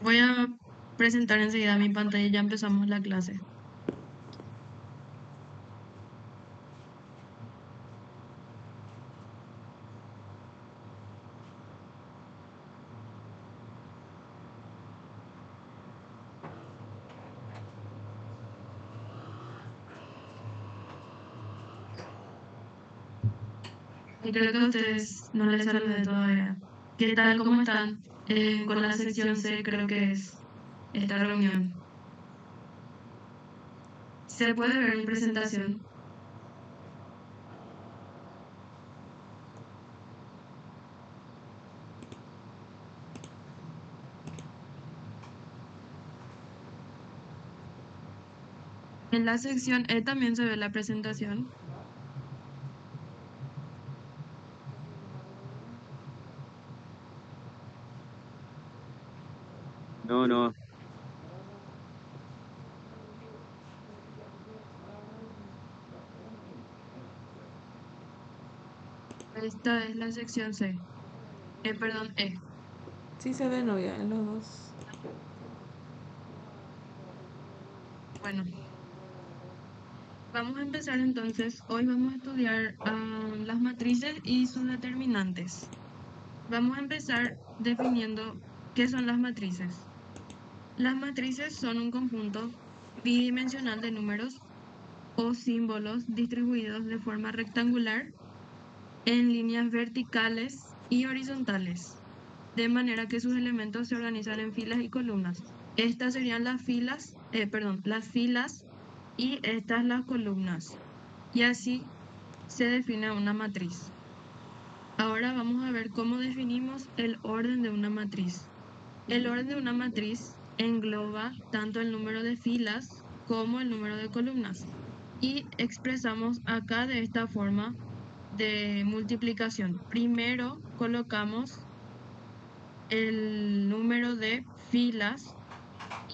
Voy a presentar enseguida mi pantalla y ya empezamos la clase. Y creo que a ustedes no les saludé todavía. ¿Qué tal? ¿Cómo están? Con la sección C creo que es esta reunión. ¿Se puede ver mi presentación? En la sección E también se ve la presentación. No. Esta es la sección C. Perdón, E. Sí se ve novia en los dos. Bueno, vamos a empezar entonces. Hoy vamos a estudiar las matrices y sus determinantes. Vamos a empezar definiendo qué son las matrices. Las matrices son un conjunto bidimensional de números o símbolos distribuidos de forma rectangular en líneas verticales y horizontales, de manera que sus elementos se organizan en filas y columnas. Estas serían las filas y estas las columnas. Y así se define una matriz. Ahora vamos a ver cómo definimos el orden de una matriz. El orden de una matriz engloba tanto el número de filas como el número de columnas y expresamos acá de esta forma de multiplicación. Primero colocamos el número de filas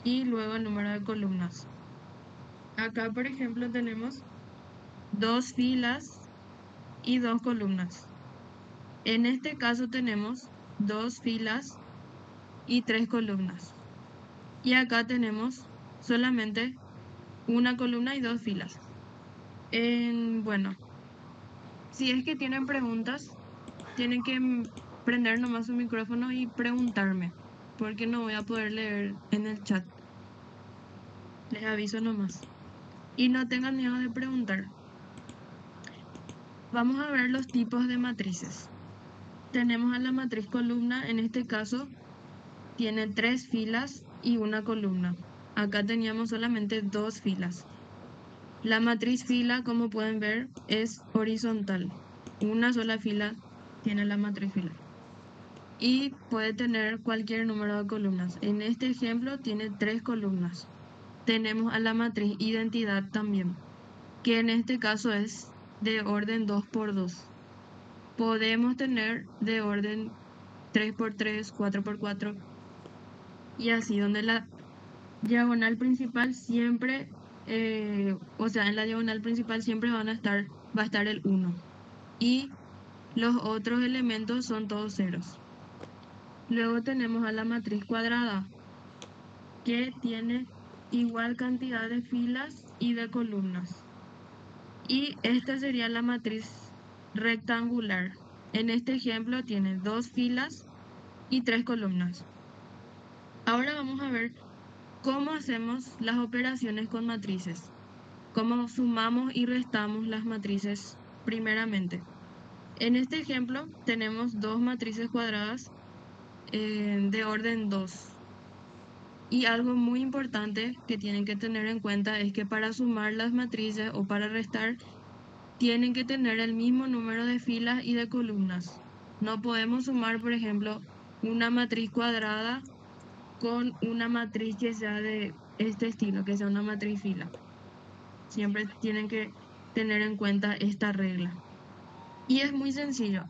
y luego el número de columnas. Acá, por ejemplo, tenemos 2 filas y 2 columnas. En este caso tenemos 2 filas y 3 columnas. Y acá tenemos solamente una columna y 2 filas. Bueno, si es que tienen preguntas, tienen que prender nomás su micrófono y preguntarme, porque no voy a poder leer en el chat. Les aviso nomás. Y no tengan miedo de preguntar. Vamos a ver los tipos de matrices. Tenemos a la matriz columna, en este caso tiene 3 filas y una columna. Acá teníamos solamente 2 filas. La matriz fila, como pueden ver, es horizontal. Una sola fila tiene la matriz fila. Y puede tener cualquier número de columnas. En este ejemplo tiene 3 columnas. Tenemos a la matriz identidad también, que en este caso es de orden 2 por 2. Podemos tener de orden 3 por 3, 4 por 4 y así, donde la diagonal principal siempre, en la diagonal principal siempre va a estar el 1 y los otros elementos son todos ceros. Luego tenemos a la matriz cuadrada, que tiene igual cantidad de filas y de columnas. Y esta sería la matriz rectangular. En este ejemplo tiene 2 filas y 3 columnas. Ahora vamos a ver cómo hacemos las operaciones con matrices. Cómo sumamos y restamos las matrices primeramente. En este ejemplo tenemos 2 matrices cuadradas de orden 2. Y algo muy importante que tienen que tener en cuenta es que para sumar las matrices o para restar, tienen que tener el mismo número de filas y de columnas. No podemos sumar, por ejemplo, una matriz cuadrada con una matriz que sea de este estilo, que sea una matriz fila. Siempre tienen que tener en cuenta esta regla. Y es muy sencillo.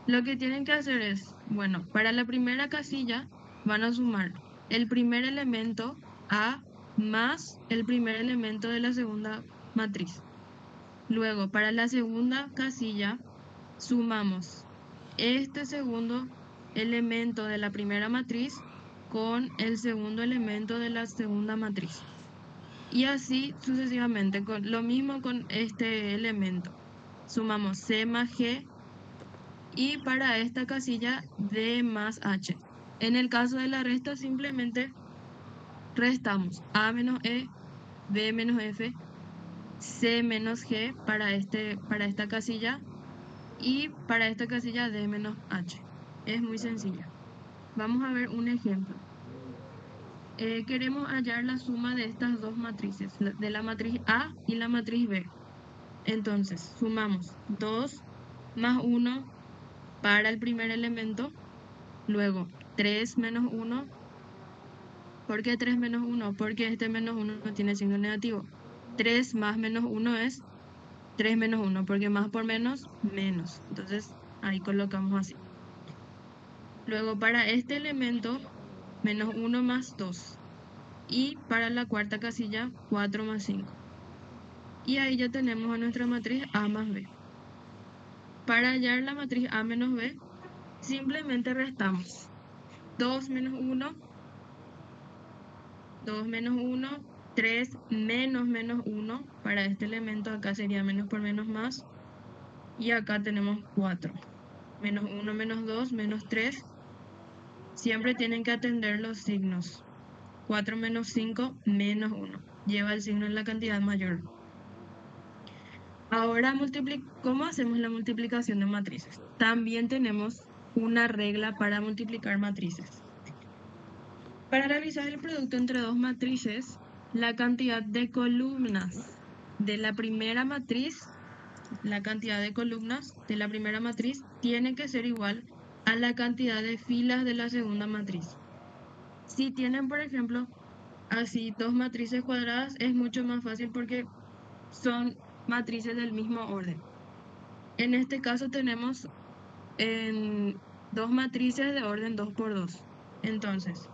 Lo que tienen que hacer es, bueno, para la primera casilla van a sumar el primer elemento A más el primer elemento de la segunda matriz. Luego, para la segunda casilla, sumamos este segundo elemento de la primera matriz con el segundo elemento de la segunda matriz. Y así sucesivamente, con lo mismo con este elemento. Sumamos C más G y para esta casilla D más H. En el caso de la resta simplemente restamos A menos E, B menos F, C menos G para esta casilla y para esta casilla D menos H. Es muy sencillo. Vamos a ver un ejemplo. Queremos hallar la suma de estas dos matrices, de la matriz A y la matriz B. Entonces, sumamos 2 más 1 para el primer elemento, luego 3 menos 1. ¿Por qué 3 menos 1? Porque este menos 1 no tiene signo negativo. 3 más menos 1 es 3 menos 1, porque más por menos, menos. Entonces, ahí colocamos así. Luego, para este elemento, menos 1 más 2. Y para la cuarta casilla, 4 más 5. Y ahí ya tenemos a nuestra matriz A más B. Para hallar la matriz A menos B, simplemente restamos 2 menos 1, 2 menos 1, 3 menos menos 1. Para este elemento acá sería menos por menos más. Y acá tenemos 4. Menos 1 menos 2 menos 3. Siempre tienen que atender los signos. 4 menos 5 menos 1. Lleva el signo en la cantidad mayor. Ahora, ¿cómo hacemos la multiplicación de matrices? También tenemos una regla para multiplicar matrices. Para realizar el producto entre dos matrices, la cantidad de columnas de la primera matriz, la cantidad de columnas de la primera matriz tiene que ser igual a la cantidad de filas de la segunda matriz. Si tienen, por ejemplo, así dos matrices cuadradas, es mucho más fácil porque son matrices del mismo orden. En este caso tenemos dos matrices de orden 2 por 2. Entonces,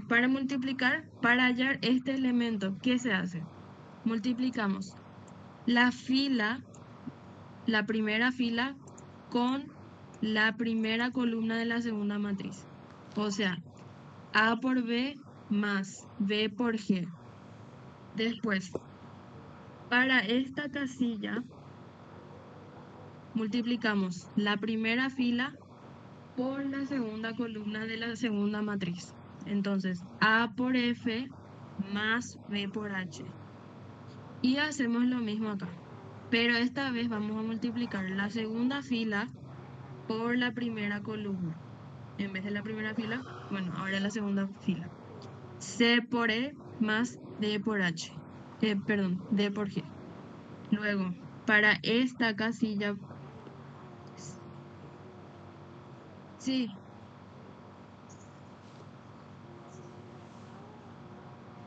para multiplicar, para hallar este elemento, ¿qué se hace? Multiplicamos la primera fila con la primera columna de la segunda matriz. O sea, A por B más B por G. Después, para esta casilla, multiplicamos la primera fila por la segunda columna de la segunda matriz. Entonces, A por F más B por H. Y hacemos lo mismo acá. Pero esta vez vamos a multiplicar la segunda fila por la primera columna. En vez de la primera fila, bueno, ahora la segunda fila. C por E más D por H. Perdón, D por G. Luego, para esta casilla... Sí.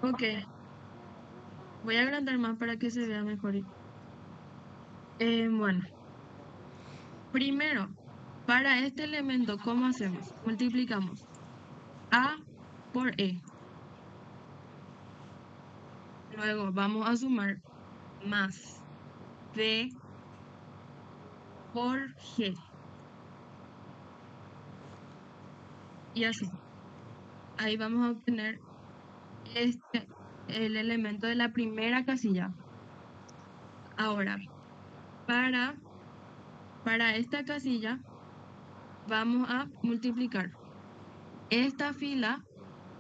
Ok. Voy a agrandar más para que se vea mejor. Bueno. Primero, para este elemento, ¿cómo hacemos? Multiplicamos A por E. Luego vamos a sumar más B por G. Y así. Ahí vamos a obtener el elemento de la primera casilla. Ahora, para esta casilla, vamos a multiplicar esta fila.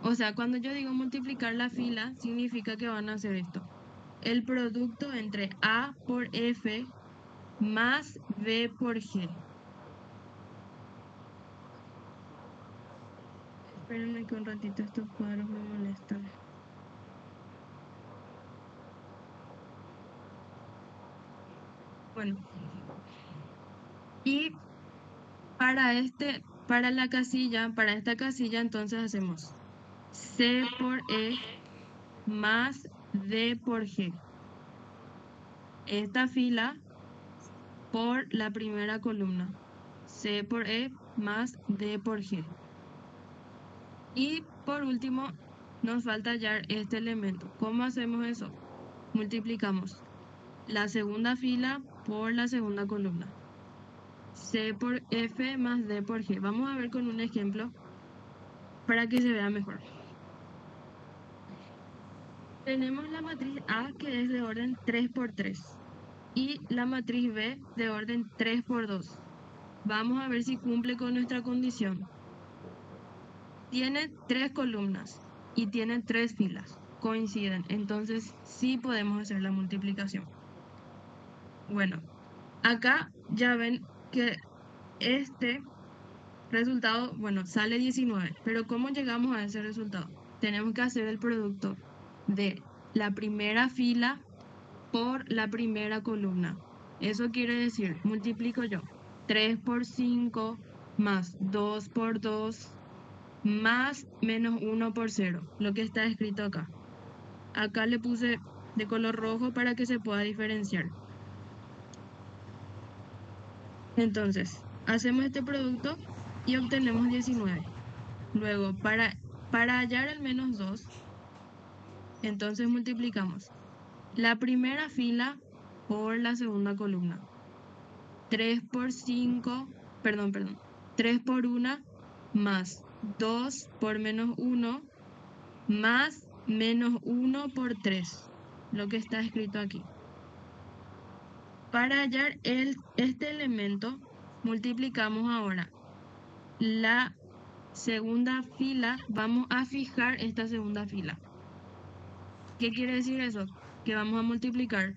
O sea, cuando yo digo multiplicar la fila, significa que van a hacer esto. El producto entre A por F más B por G. Espérenme que un ratito estos cuadros me molestan. Bueno. Y para esta casilla, entonces hacemos C por E más D por G. Esta fila por la primera columna. C por E más D por G. Y por último, nos falta hallar este elemento. ¿Cómo hacemos eso? Multiplicamos la segunda fila por la segunda columna. C por F más D por G. Vamos a ver con un ejemplo para que se vea mejor. Tenemos la matriz A que es de orden 3 por 3 y la matriz B de orden 3 por 2. Vamos a ver si cumple con nuestra condición. Tiene 3 columnas y tiene 3 filas. Coinciden, entonces sí podemos hacer la multiplicación. Bueno, acá ya ven que este resultado, bueno, sale 19, pero ¿cómo llegamos a ese resultado? Tenemos que hacer el producto de la primera fila por la primera columna. Eso quiere decir, multiplico yo 3 por 5 más 2 por 2 más menos 1 por 0, lo que está escrito acá. Acá le puse de color rojo para que se pueda diferenciar. Entonces, hacemos este producto y obtenemos 19. Luego, para hallar el menos 2, entonces multiplicamos la primera fila por la segunda columna. 3 por 5, perdón, 3 por 1 más 2 por menos 1 más menos 1 por 3, lo que está escrito aquí. Para hallar este elemento, multiplicamos ahora la segunda fila, vamos a fijar esta segunda fila. ¿Qué quiere decir eso? Que vamos a multiplicar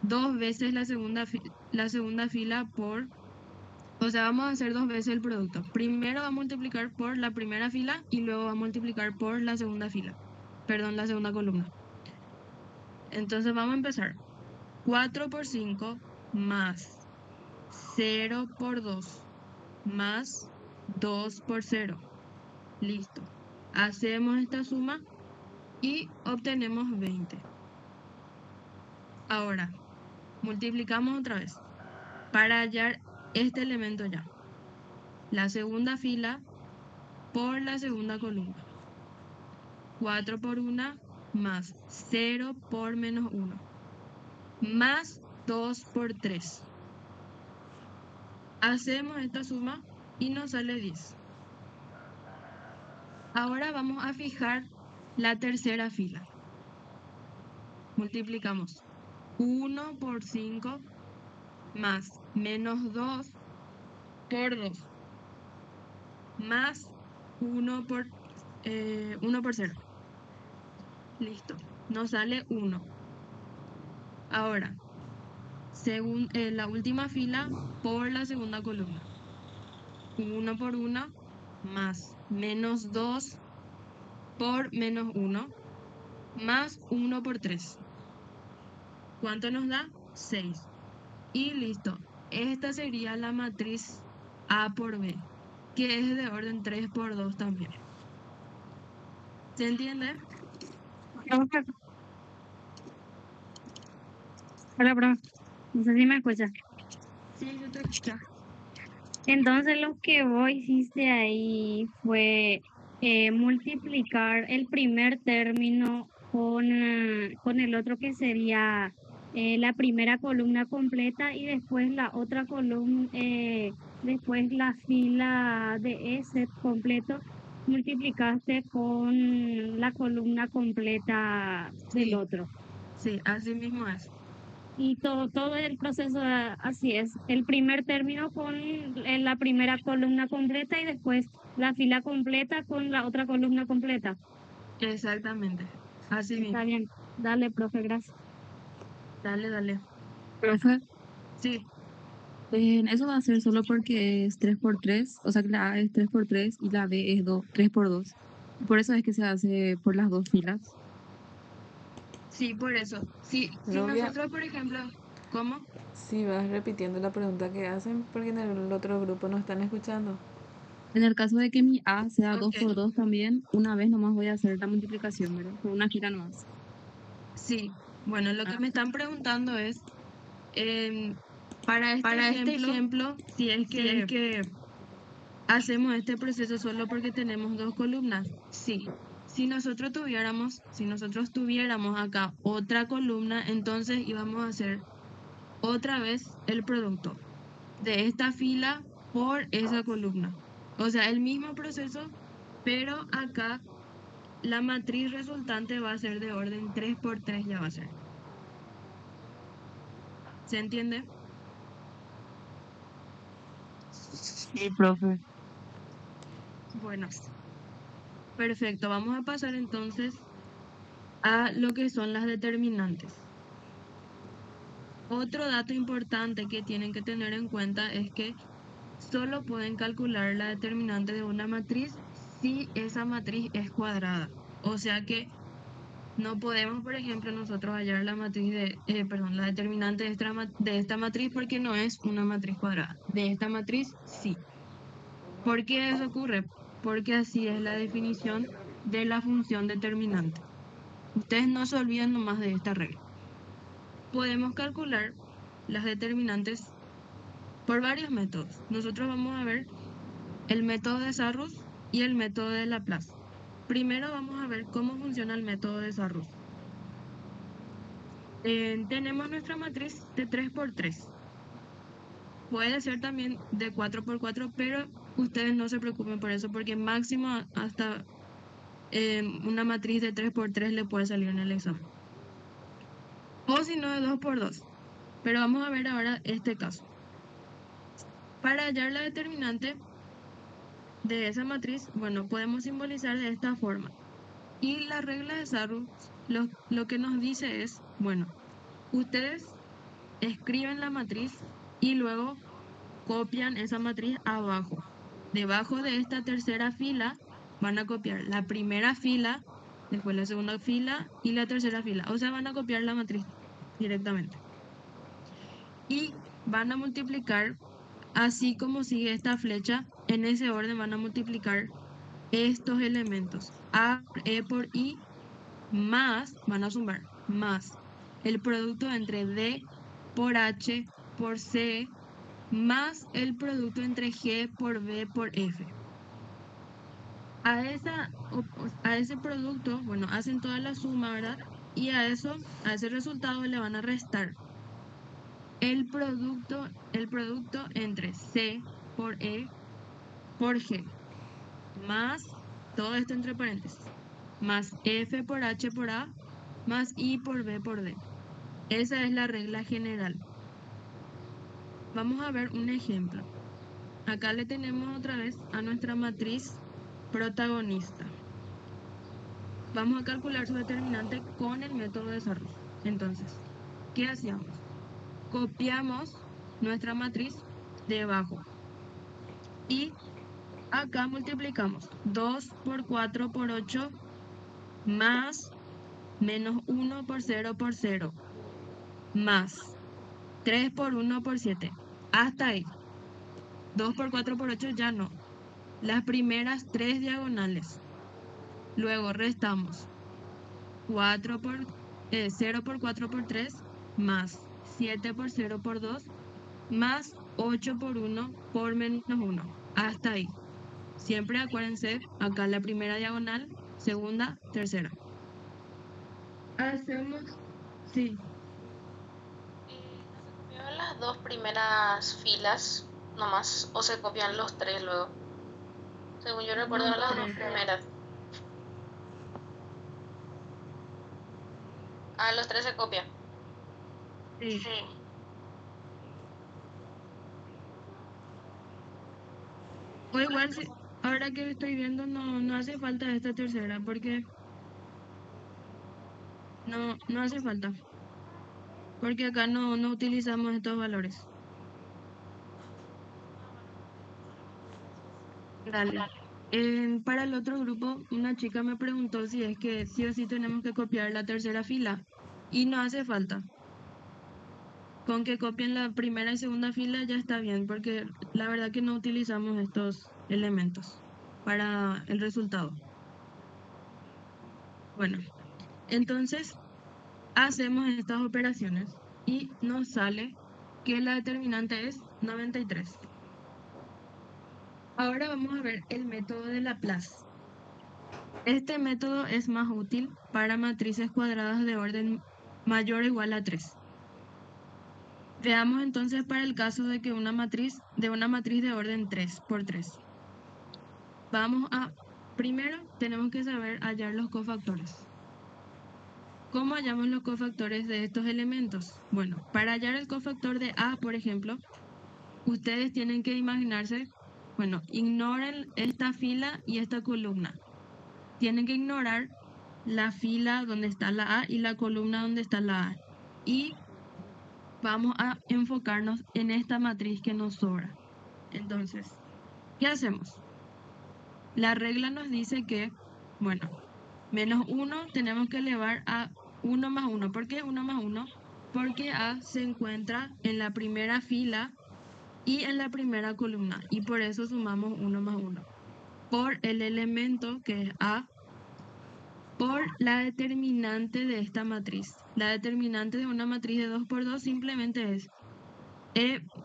2 veces la segunda fila por, o sea, vamos a hacer 2 veces el producto. Primero va a multiplicar por la primera fila y luego va a multiplicar por la segunda fila. Perdón, la segunda columna. Entonces vamos a empezar. 4 por 5 más 0 por 2 más 2 por 0. Listo. Hacemos esta suma y obtenemos 20. Ahora, multiplicamos otra vez para hallar este elemento ya. La segunda fila por la segunda columna. 4 por 1 más 0 por menos 1 más 2 por 3. Hacemos esta suma y nos sale 10. Ahora vamos a fijar la tercera fila. Multiplicamos 1 por 5 más menos 2 por 2 más 1 por 0. Listo, nos sale 1. Ahora, según la última fila por la segunda columna. 1 por 1 más menos 2 por menos 1 más 1 por 3. ¿Cuánto nos da? 6. Y listo. Esta sería la matriz A por B, que es de orden 3 por 2 también. ¿Se entiende? Hola, profe. No sé si me escuchas. Sí, yo te escucho. Entonces, lo que vos hiciste ahí fue multiplicar el primer término con el otro que sería la primera columna completa y después la otra columna, después la fila de ese completo, multiplicaste con la columna completa del Sí. otro. Sí, así mismo es. Y todo el proceso así es. El primer término con la primera columna completa y después la fila completa con la otra columna completa. Exactamente. Así mismo. Está bien. Dale, profe, gracias. Dale. Profe, Sí, eso va a ser solo porque es 3 por 3, o sea que la A es 3 por 3 y la B es 3 por 2. Por eso es que se hace por las dos filas. sí, por eso. Sí, si Novia. nosotros, por ejemplo, ¿cómo? Sí, vas repitiendo la pregunta que hacen porque en el otro grupo no están escuchando. En el caso de que mi A sea 2 Ok. por 2 también, una vez nomás voy a hacer la multiplicación, ¿verdad? Por una fila nomás. Sí, bueno, lo que Ah, me están preguntando es, para este ejemplo, si es que hacemos este proceso solo porque tenemos 2 columnas. Sí, si nosotros tuviéramos acá otra columna, entonces íbamos a hacer otra vez el producto. de esta fila por esa columna. O sea, el mismo proceso, pero acá la matriz resultante va a ser de orden 3×3, ya va a ser. ¿Se entiende? Sí, profe. Bueno, perfecto. Vamos a pasar entonces a lo que son las determinantes. Otro dato importante que tienen que tener en cuenta es que solo pueden calcular la determinante de una matriz si esa matriz es cuadrada. O sea que no podemos, por ejemplo, nosotros hallar la matriz la determinante de esta matriz porque no es una matriz cuadrada. De esta matriz sí. ¿Por qué eso ocurre? Porque así es la definición de la función determinante. Ustedes no se olviden nomás de esta regla. Podemos calcular las determinantes por varios métodos. Nosotros vamos a ver el método de Sarrus y el método de Laplace. Primero vamos a ver cómo funciona el método de Sarrus. Tenemos nuestra matriz de 3×3. Puede ser también de 4×4, pero ustedes no se preocupen por eso, porque máximo hasta una matriz de 3×3 le puede salir en el examen. O si no, de 2×2. Pero vamos a ver ahora este caso. Para hallar la determinante de esa matriz, bueno, podemos simbolizar de esta forma. Y la regla de Sarrus lo que nos dice es, bueno, ustedes escriben la matriz y luego copian esa matriz abajo. Debajo de esta tercera fila van a copiar la primera fila, después la segunda fila y la tercera fila. O sea, van a copiar la matriz directamente. Y van a multiplicar, así como sigue esta flecha, en ese orden van a multiplicar estos elementos. A por E por I más, van a sumar, más el producto entre D por H por C más el producto entre G por B por F. A ese producto, bueno, hacen toda la suma, ¿verdad? Y a ese resultado le van a restar el producto entre C por E por G, más todo esto entre paréntesis, más F por H por A, más I por B por D. Esa es la regla general. Vamos a ver un ejemplo. Acá le tenemos otra vez a nuestra matriz protagonista. Vamos a calcular su determinante con el método de Sarrus. Entonces, ¿qué hacíamos? Copiamos nuestra matriz debajo y acá multiplicamos 2 por 4 por 8 más menos 1 por 0 por 0 más 3 por 1 por 7. Hasta ahí. 2 por 4 por 8 ya no. Las primeras 3 diagonales. Luego restamos 0 por 4 por 3 más 7 por 0 por 2 más 8 por 1 por menos 1. Hasta ahí. Siempre acuérdense, acá la primera diagonal, segunda, tercera. Hacemos, sí, ¿No se copiaban las dos primeras filas nomás o se copian los tres luego? Según yo recuerdo, eran las dos primeras. Ah, los tres se copian. sí. O igual, ahora que estoy viendo, no hace falta esta tercera, porque no hace falta. Porque acá no utilizamos estos valores. Dale. Para el otro grupo, una chica me preguntó si es que sí o sí tenemos que copiar la tercera fila. Y no hace falta. Con que copien la primera y segunda fila ya está bien, porque la verdad que no utilizamos estos elementos para el resultado. Bueno, entonces hacemos estas operaciones y nos sale que la determinante es 93. Ahora vamos a ver el método de Laplace. Este método es más útil para matrices cuadradas de orden mayor o igual a 3. Veamos entonces para el caso de que una matriz de orden 3 por 3. Primero tenemos que saber hallar los cofactores. ¿Cómo hallamos los cofactores de estos elementos? Bueno, para hallar el cofactor de A, por ejemplo, ustedes tienen que imaginarse, bueno, ignoren esta fila y esta columna. Tienen que ignorar la fila donde está la A y la columna donde está la A. Y vamos a enfocarnos en esta matriz que nos sobra. Entonces, ¿qué hacemos? La regla nos dice que, bueno, menos 1 tenemos que elevar a 1 más 1. ¿Por qué 1 más 1? Porque A se encuentra en la primera fila y en la primera columna. Y por eso sumamos 1 más 1. Por el elemento que es A, por la determinante de esta matriz. La determinante de una matriz de 2 por 2 simplemente es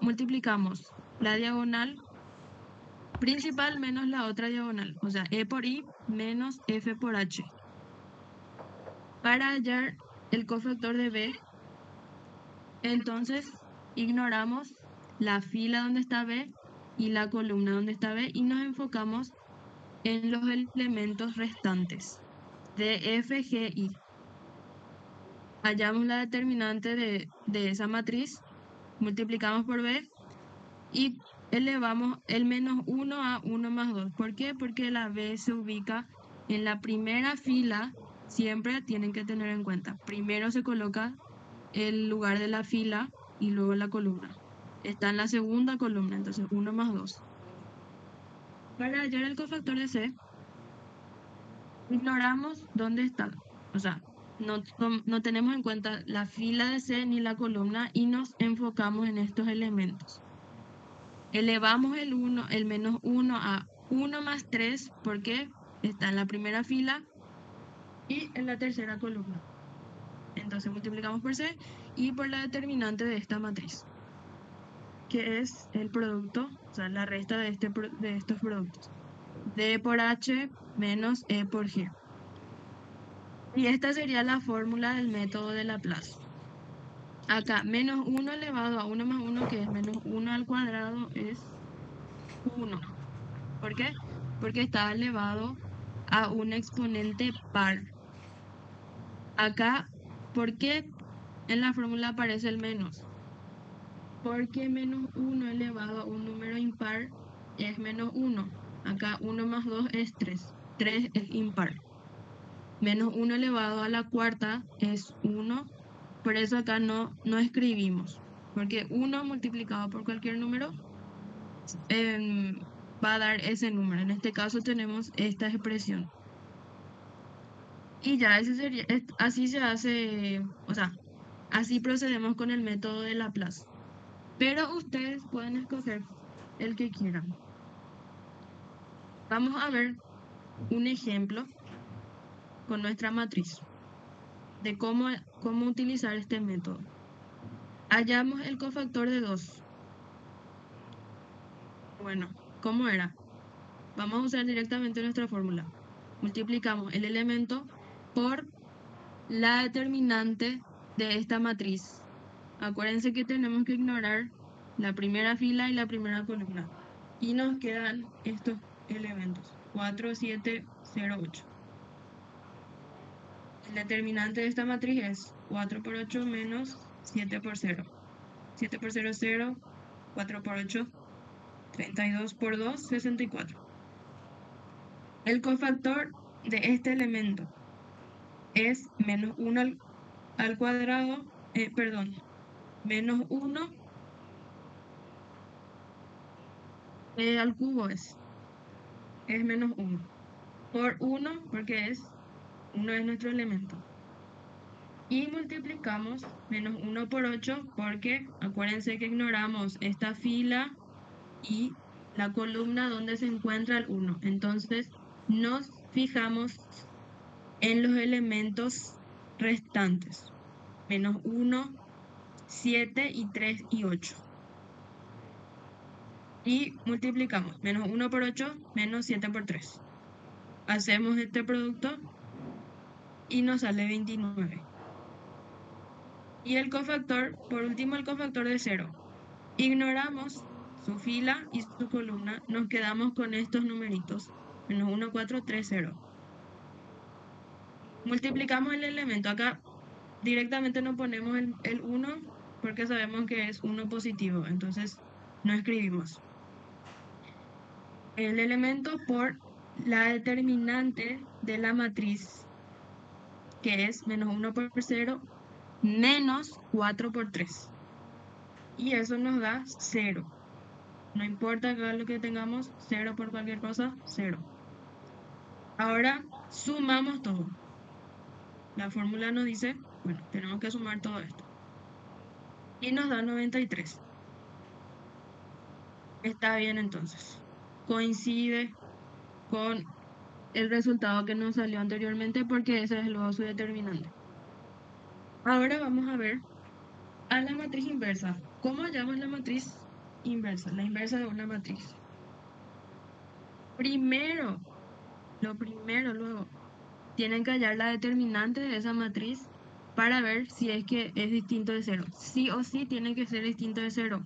multiplicamos la diagonal principal menos la otra diagonal, o sea, E por I menos F por H. Para hallar el cofactor de B, entonces ignoramos la fila donde está B y la columna donde está B y nos enfocamos en los elementos restantes de F, G, I. Hallamos la determinante de esa matriz, multiplicamos por B y elevamos el menos 1 a 1 más 2. ¿Por qué? Porque la B se ubica en la primera fila. Siempre tienen que tener en cuenta. Primero se coloca el lugar de la fila y luego la columna. Está en la segunda columna, entonces 1 más 2. Para hallar el cofactor de C, ignoramos dónde está. O sea, no tenemos en cuenta la fila de C ni la columna y nos enfocamos en estos elementos. Elevamos el menos 1 a 1 más 3 porque está en la primera fila y en la tercera columna. Entonces multiplicamos por C y por la determinante de esta matriz, que es el producto, o sea, la resta de estos productos. D por H menos E por G. Y esta sería la fórmula del método de Laplace. Acá, menos 1 elevado a 1 más 1, que es menos 1 al cuadrado, es 1. ¿Por qué? Porque está elevado a un exponente par. Acá, ¿por qué en la fórmula aparece el menos? Porque menos 1 elevado a un número impar es menos 1. Acá 1 más 2 es 3. 3 es impar. Menos 1 elevado a la cuarta es 1. Por eso acá no escribimos. Porque 1 multiplicado por cualquier número va a dar ese número. En este caso tenemos esta expresión. Y ya así se hace, o sea, así procedemos con el método de Laplace. Pero ustedes pueden escoger el que quieran. Vamos a ver un ejemplo con nuestra matriz de cómo utilizar este método. Hallamos el cofactor de 2. Bueno, ¿cómo era? Vamos a usar directamente nuestra fórmula. Multiplicamos el elemento por la determinante de esta matriz. Acuérdense que tenemos que ignorar la primera fila y la primera columna. Y nos quedan estos elementos. 4, 7, 0, 8. El determinante de esta matriz es 4 por 8 menos 7 por 0. 7 por 0, 0. 4 por 8, 32 por 2, 64. El cofactor de este elemento es menos 1 al cuadrado, menos 1 al cubo es menos 1. Por 1, porque 1 es nuestro elemento. Y multiplicamos menos 1 por 8, porque acuérdense que ignoramos esta fila y la columna donde se encuentra el 1. Entonces nos fijamos en los elementos restantes. Menos 1, 7 y 3 y 8. Y multiplicamos menos 1 por 8 menos 7 por 3. Hacemos este producto y nos sale 29. Y el cofactor, por último, el cofactor de 0. Ignoramos su fila y su columna, nos quedamos con estos numeritos, menos 1, 4, 3, 0. Multiplicamos el elemento, acá directamente no ponemos el 1 porque sabemos que es 1 positivo, entonces no escribimos. El elemento por la determinante de la matriz, que es menos 1 por 0, menos 4 por 3. Y eso nos da 0. No importa lo que tengamos, 0 por cualquier cosa, 0. Ahora sumamos todo. La fórmula nos dice, bueno, tenemos que sumar todo esto. Y nos da 93. Está bien entonces. Coincide con el resultado que nos salió anteriormente porque ese es luego su determinante. Ahora vamos a ver a la matriz inversa. ¿Cómo hallamos la matriz inversa? La inversa de una matriz. Lo primero luego, tienen que hallar la determinante de esa matriz para ver si es que es distinto de 0. Sí o sí tiene que ser distinto de 0.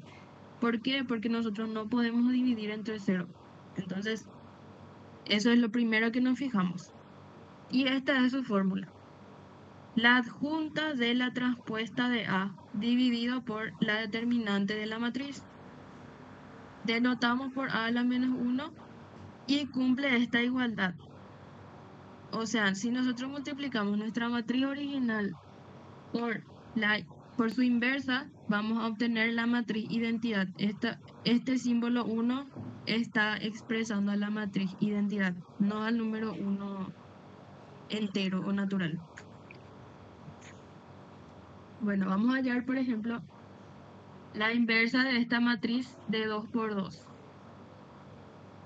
¿Por qué? Porque nosotros no podemos dividir entre 0. Entonces, eso es lo primero que nos fijamos. Y esta es su fórmula. La adjunta de la transpuesta de A dividido por la determinante de la matriz. Denotamos por A a la menos 1 y cumple esta igualdad. O sea, si nosotros multiplicamos nuestra matriz original por su inversa, vamos a obtener la matriz identidad. Este símbolo 1 está expresando a la matriz identidad, no al número 1 entero o natural. Bueno, vamos a hallar, por ejemplo, la inversa de esta matriz de 2 por 2.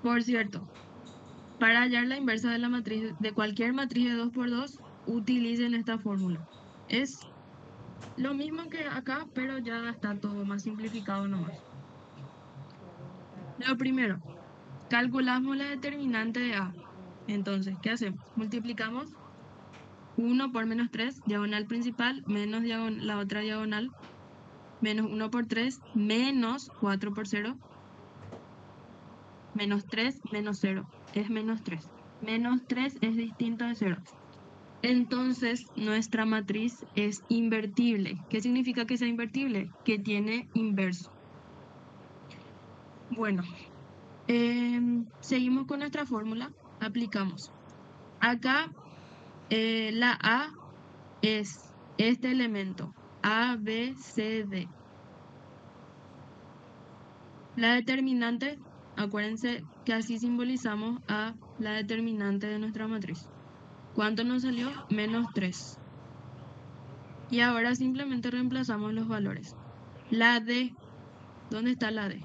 Por cierto, para hallar la inversa de la matriz, de cualquier matriz de 2 por 2, utilicen esta fórmula. Es lo mismo que acá, pero ya está todo más simplificado nomás. Lo primero, calculamos la determinante de A. Entonces, ¿qué hacemos? Multiplicamos 1 por menos 3, diagonal principal, menos la otra diagonal, menos 1 por 3, menos 4 por 0, menos 3, menos 0, es menos 3. Menos 3 es distinto de 0. Entonces, nuestra matriz es invertible. ¿Qué significa que sea invertible? Que tiene inverso. Bueno, seguimos con nuestra fórmula. Aplicamos. Acá la A es este elemento. A, B, C, D. La determinante, acuérdense que así simbolizamos a la determinante de nuestra matriz. ¿Cuánto nos salió? Menos 3. Y ahora simplemente reemplazamos los valores. La D, ¿dónde está la D?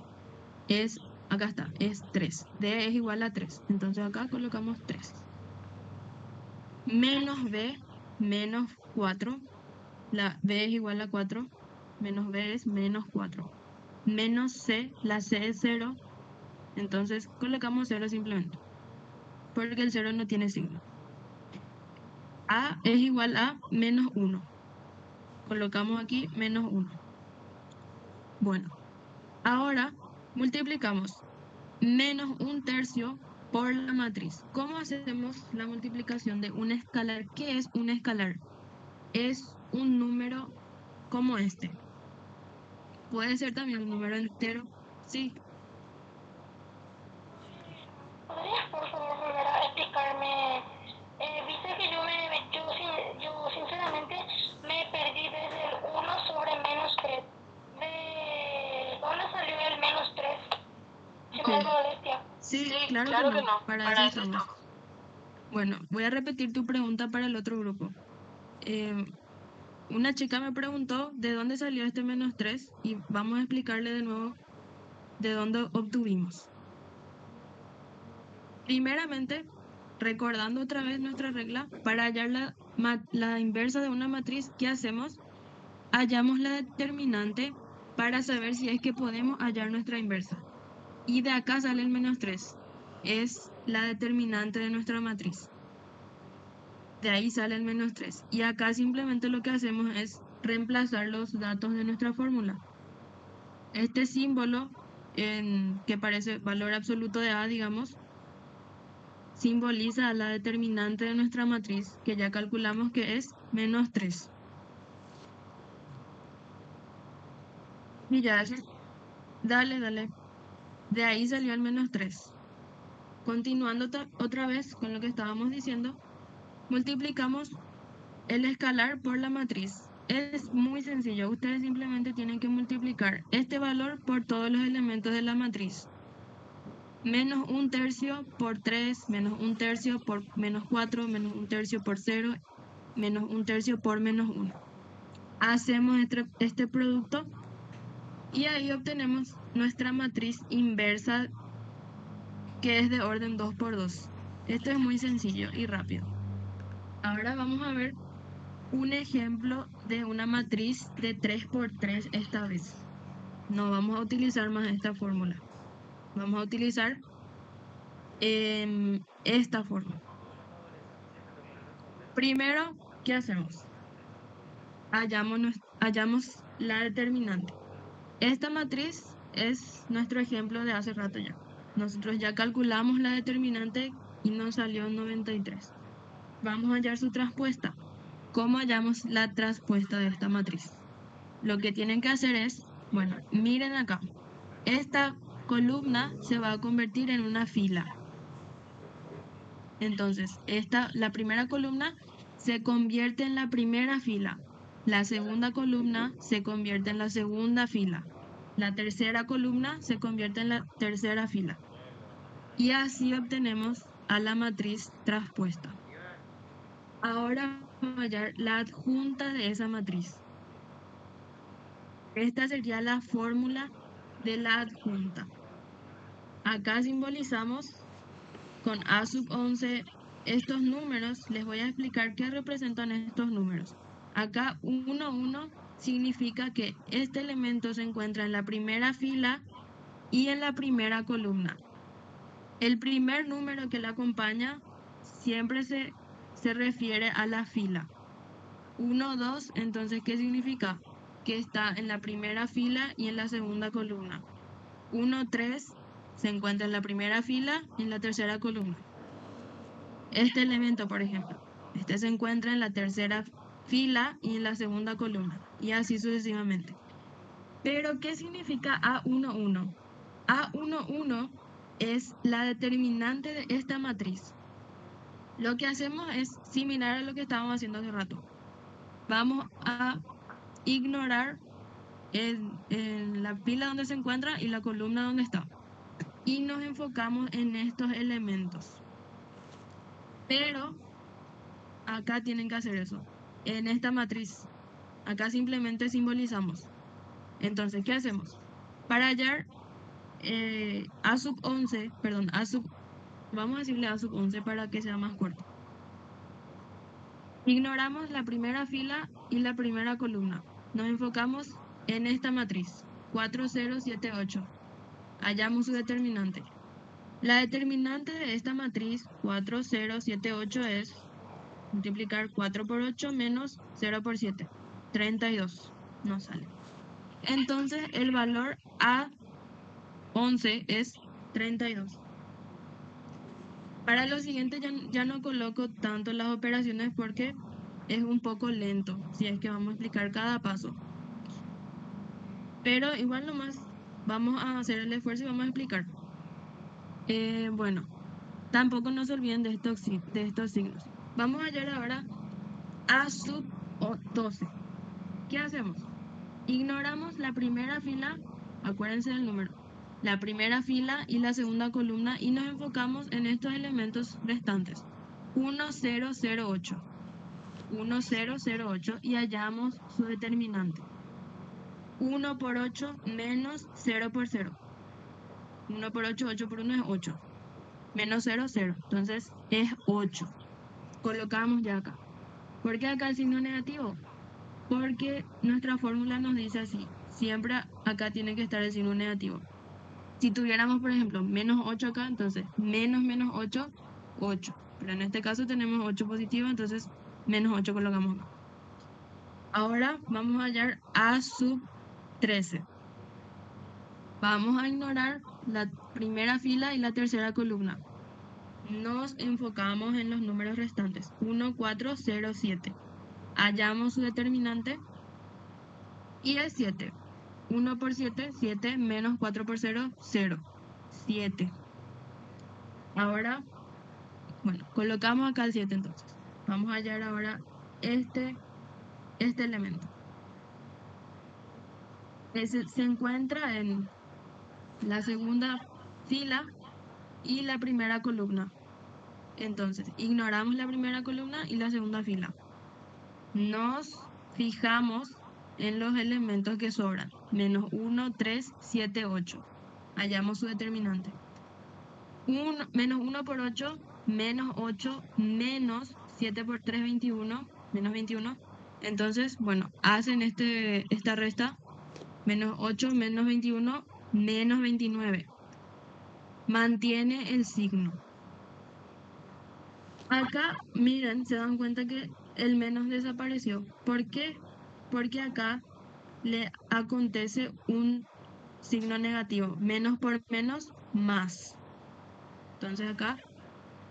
Acá está, es 3. D es igual a 3. Entonces acá colocamos 3. Menos B, menos 4. La B es igual a 4. Menos B es menos 4. Menos C, la C es 0. Entonces colocamos 0 simplemente. Porque el 0 no tiene signo. A es igual a menos 1. Colocamos aquí menos 1. Bueno, ahora multiplicamos menos 1/3 por la matriz. ¿Cómo hacemos la multiplicación de un escalar? ¿Qué es un escalar? Es un número como este. Puede ser también un número entero, sí. ¿Podrías por favor volver a explicarme? Viste que yo sinceramente me perdí desde el 1 sobre menos 3. ¿De dónde salió el menos 3? Si Ok. me da molestia. Sí, claro que no. Para eso estamos. Bueno, voy a repetir tu pregunta para el otro grupo. Una chica me preguntó de dónde salió este menos 3 y vamos a explicarle de nuevo de dónde obtuvimos. Primeramente, recordando otra vez nuestra regla, para hallar la inversa de una matriz, ¿qué hacemos? Hallamos la determinante para saber si es que podemos hallar nuestra inversa. Y de acá sale el menos 3. Es la determinante de nuestra matriz. De ahí sale el menos 3. Y acá simplemente lo que hacemos es reemplazar los datos de nuestra fórmula. Este símbolo, que parece valor absoluto de A, digamos, simboliza la determinante de nuestra matriz, que ya calculamos que es menos 3. Y ya eso, dale. De ahí salió el menos 3. Continuando otra vez con lo que estábamos diciendo, multiplicamos el escalar por la matriz. Es muy sencillo, ustedes simplemente tienen que multiplicar este valor por todos los elementos de la matriz. Menos 1/3 por 3, menos 1/3 por menos 4, menos 1/3 por 0, menos 1/3 por menos 1. Hacemos este producto y ahí obtenemos nuestra matriz inversa, que es de orden 2 por 2. Esto es muy sencillo y rápido. Ahora vamos a ver un ejemplo de una matriz de 3 por 3 esta vez. No vamos a utilizar más esta fórmula. Vamos a utilizar esta fórmula. Primero, ¿qué hacemos? Hallamos la determinante. Esta matriz es nuestro ejemplo de hace rato ya. Nosotros ya calculamos la determinante y nos salió 93. Vamos a hallar su traspuesta. ¿Cómo hallamos la traspuesta de esta matriz? Lo que tienen que hacer es, bueno, miren acá. Esta columna se va a convertir en una fila. Entonces, la primera columna se convierte en la primera fila. La segunda columna se convierte en la segunda fila. La tercera columna se convierte en la tercera fila. Y así obtenemos a la matriz traspuesta. Ahora vamos a hallar la adjunta de esa matriz. Esta sería la fórmula de la adjunta. Acá simbolizamos con A sub 11 estos números. Les voy a explicar qué representan estos números. Acá 1, 1 significa que este elemento se encuentra en la primera fila y en la primera columna. El primer número que la acompaña siempre se refiere a la fila. 1, 2, entonces, ¿qué significa? Que está en la primera fila y en la segunda columna. 1, 3 se encuentra en la primera fila y en la tercera columna. Este elemento, por ejemplo, este se encuentra en la tercera fila y en la segunda columna, y así sucesivamente. Pero, ¿qué significa A11? A11 es la determinante de esta matriz. Lo que hacemos es similar a lo que estábamos haciendo hace rato. Vamos a ignorar en la fila donde se encuentra y la columna donde está. Y nos enfocamos en estos elementos. Pero acá tienen que hacer eso. En esta matriz, acá simplemente simbolizamos. Entonces, ¿qué hacemos? Para hallar A sub 11, perdón, vamos a decirle A sub 11 para que sea más corto. Ignoramos la primera fila y la primera columna. Nos enfocamos en esta matriz, 4, 0, 7, 8. Hallamos su determinante. La determinante de esta matriz, 4, 0, 7, 8, es multiplicar 4 por 8 menos 0 por 7. 32 nos sale. Entonces, el valor A11 es 32. Para lo siguiente ya no coloco tanto las operaciones porque es un poco lento, si es que vamos a explicar cada paso. Pero igual nomás vamos a hacer el esfuerzo y vamos a explicar. Bueno, tampoco nos olviden de estos signos. Vamos a hallar ahora A sub 12. ¿Qué hacemos? Ignoramos la primera fila, acuérdense del número, la primera fila y la segunda columna y nos enfocamos en estos elementos restantes. 1, 0, 0, 8. 1, 0, 0, 8 y hallamos su determinante. 1 por 8 menos 0 por 0. 1 por 8, 8 por 1 es 8. Menos 0, 0. Entonces es 8. Colocamos ya acá. ¿Por qué acá el signo negativo? Porque nuestra fórmula nos dice así. Siempre acá tiene que estar el signo negativo. Si tuviéramos, por ejemplo, menos 8 acá, entonces menos 8, 8. Pero en este caso tenemos 8 positivo, entonces menos 8 colocamos acá. Ahora vamos a hallar A sub 13. Vamos a ignorar la primera fila y la tercera columna. Nos enfocamos en los números restantes. 1, 4, 0, 7. Hallamos su determinante y es 7. 1 por 7, 7, menos 4 por 0, 0. 7. Ahora, bueno, colocamos acá el 7 entonces. Vamos a hallar ahora este elemento. Se encuentra en la segunda fila y la primera columna. Entonces, ignoramos la primera columna y la segunda fila. Nos fijamos en los elementos que sobran. Menos 1, 3, 7, 8. Hallamos su determinante. Menos 1 por 8, menos 8, menos 7 por 3, 21, menos 21. Entonces, bueno, hacen esta resta. Menos 8, menos 21, menos 29. Mantiene el signo. Acá, miren, se dan cuenta que el menos desapareció. ¿Por qué? Porque acá le acontece un signo negativo. Menos por menos, más. Entonces acá,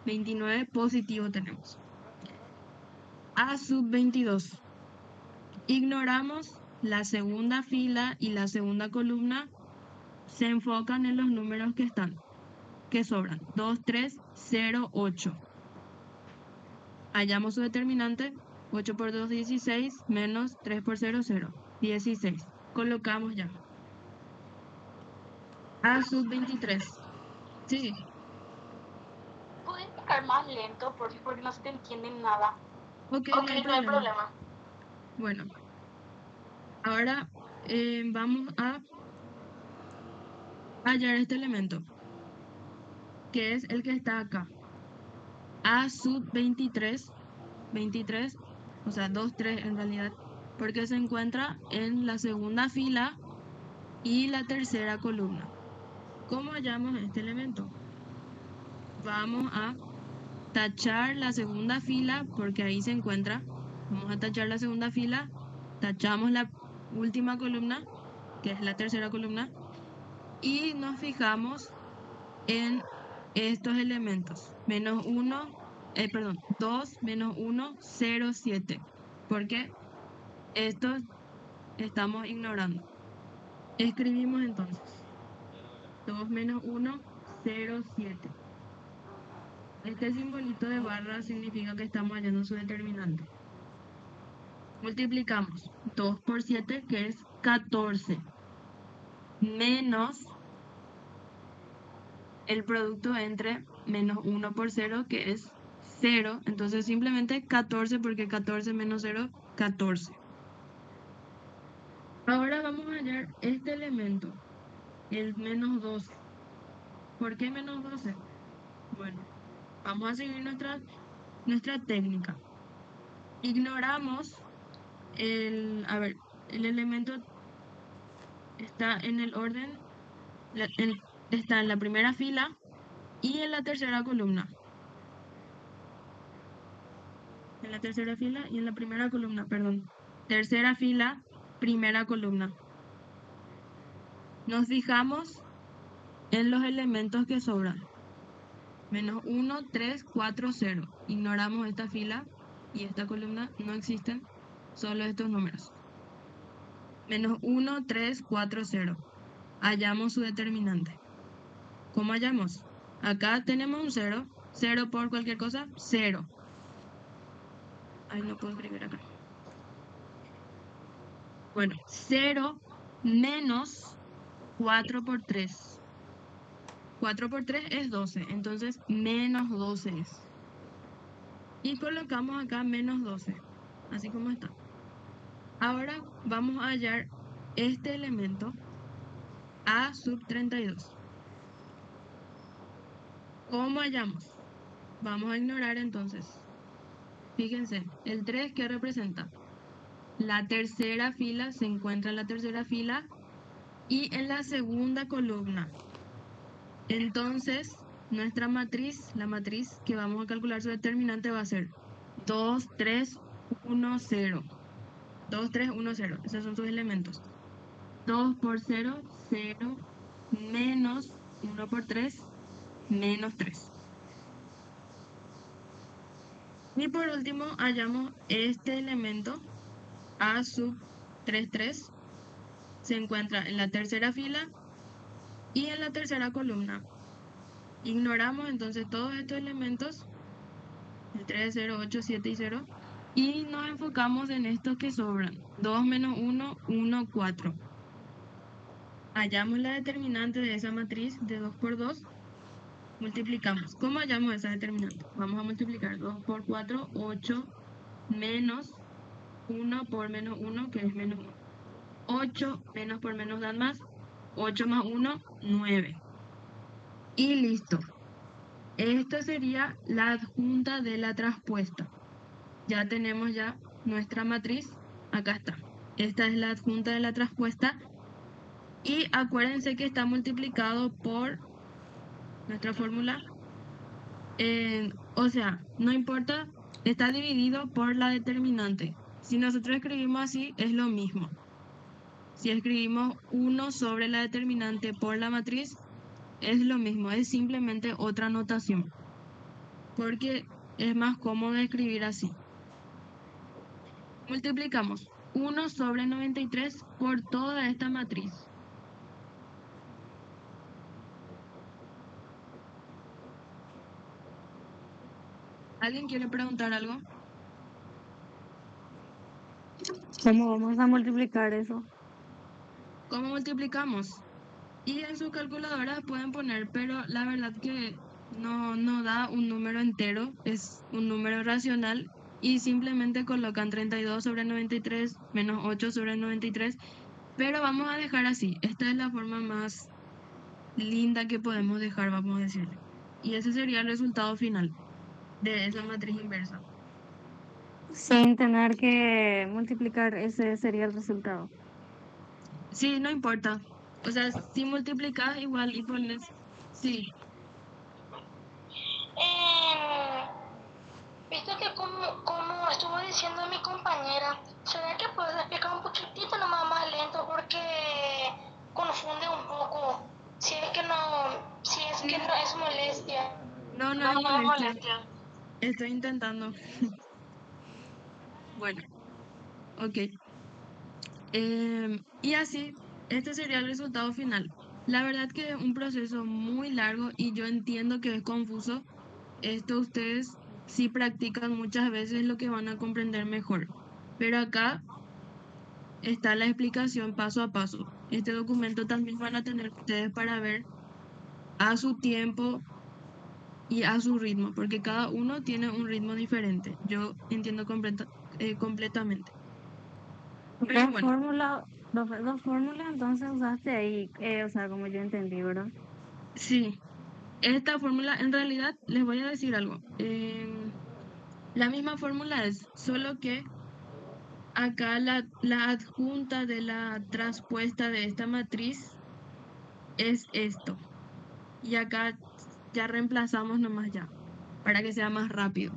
29 positivo tenemos. A sub 22. Ignoramos la segunda fila y la segunda columna. Se enfocan en los números que sobran. 2, 3, 0, 8. Hallamos su determinante. 8 por 2, 16, menos 3 por 0, 0. 16. Colocamos ya. A sub 23. Sí, ¿Puedes explicar más lento, por si porque no se te entiende nada? ok, Ok, no hay problema. Bueno, ahora vamos a hallar este elemento, que es el que está acá. A sub 23, 23, o sea, 2, 3 en realidad, porque se encuentra en la segunda fila y la tercera columna. ¿Cómo hallamos este elemento? Vamos a tachar la segunda fila, porque ahí se encuentra. Vamos a tachar la segunda fila, tachamos la última columna, que es la tercera columna, y nos fijamos en estos elementos. Menos 1, 2, menos 1, 0, 7. Porque estos estamos ignorando. Escribimos entonces 2 menos 1, 0, 7. Este simbolito de barra significa que estamos hallando su determinante. Multiplicamos 2 por 7, que es 14, menos el producto entre menos 1 por 0, que es 0. Entonces simplemente 14, porque 14 menos 0, 14. Ahora vamos a hallar este elemento, el menos 12. ¿Por qué menos 12? Bueno, vamos a seguir nuestra técnica. Ignoramos el elemento está en el orden, está en la primera fila y en la tercera columna. En la tercera fila y en la primera columna, perdón. Tercera fila, primera columna. Nos fijamos en los elementos que sobran. Menos 1, 3, 4, 0. Ignoramos esta fila y esta columna, no existen, solo estos números. Menos 1, 3, 4, 0. Hallamos su determinante. ¿Cómo hallamos? Acá tenemos un 0. 0 por cualquier cosa, 0. Ay, no puedo escribir acá. Bueno, 0 menos 4 por 3. 4 por 3 es 12, entonces menos 12 es. Y colocamos acá menos 12, así como está. Ahora vamos a hallar este elemento, A sub 32. ¿Cómo hallamos? Vamos a ignorar entonces. Fíjense, el 3 que representa. La tercera fila se encuentra en la tercera fila y en la segunda columna. Entonces, nuestra matriz, la matriz que vamos a calcular su determinante va a ser 2, 3, 1, 0. 2, 3, 1, 0. Esos son sus elementos. 2 por 0, 0, menos 1 por 3, menos 3. Y por último, hallamos este elemento A sub 3, 3. Se encuentra en la tercera fila y en la tercera columna. Ignoramos entonces todos estos elementos, el 3, 0, 8, 7 y 0, y nos enfocamos en estos que sobran. 2 menos 1, 1, 4. Hallamos la determinante de esa matriz de 2 por 2, multiplicamos. ¿Cómo hallamos esa determinante? Vamos a multiplicar 2 por 4, 8, menos 1 por menos 1, que es menos 1. 8 menos por menos dan más. 8 más 1, 9. Y listo. Esta sería la adjunta de la traspuesta. Ya tenemos ya nuestra matriz. Acá está. Esta es la adjunta de la traspuesta. Y acuérdense que está multiplicado por nuestra fórmula. O sea, no importa, está dividido por la determinante. Si nosotros escribimos así, es lo mismo. Si escribimos 1 sobre la determinante por la matriz, es lo mismo, es simplemente otra notación. Porque es más cómodo escribir así. Multiplicamos 1 sobre 93 por toda esta matriz. ¿Alguien quiere preguntar algo? ¿Cómo vamos a multiplicar eso? ¿Cómo multiplicamos? Y en sus calculadoras pueden poner, pero la verdad que no da un número entero, es un número racional y simplemente colocan 32 sobre 93 menos 8 sobre 93, pero vamos a dejar así. Esta es la forma más linda que podemos dejar, vamos a decirle. Y ese sería el resultado final de esa matriz inversa. Sin tener que multiplicar, ese sería el resultado. Sí, no importa. O sea, si multiplicas igual y pones... Sí, Visto que como estuvo diciendo mi compañera, ¿será que puedes explicar un poquitito nomás más lento? Porque confunde un poco. Si es que no es molestia. no, no No, es no es molestia. molestia. Estoy intentando. Bueno, ok. Y así, este sería el resultado final. La verdad que es un proceso muy largo y yo entiendo que es confuso. Esto ustedes, si practican muchas veces, lo que van a comprender mejor. Pero acá está la explicación paso a paso. Este documento también van a tener ustedes para ver a su tiempo y a su ritmo, porque cada uno tiene un ritmo diferente. Yo entiendo completamente. Pero Dos bueno, fórmulas, dos fórmulas entonces usaste ahí, o sea, como yo entendí, ¿verdad? sí, esta fórmula en realidad les voy a decir algo. La misma fórmula es, solo que acá la adjunta de la traspuesta de esta matriz es esto. Y acá ya reemplazamos nomás ya, para que sea más rápido.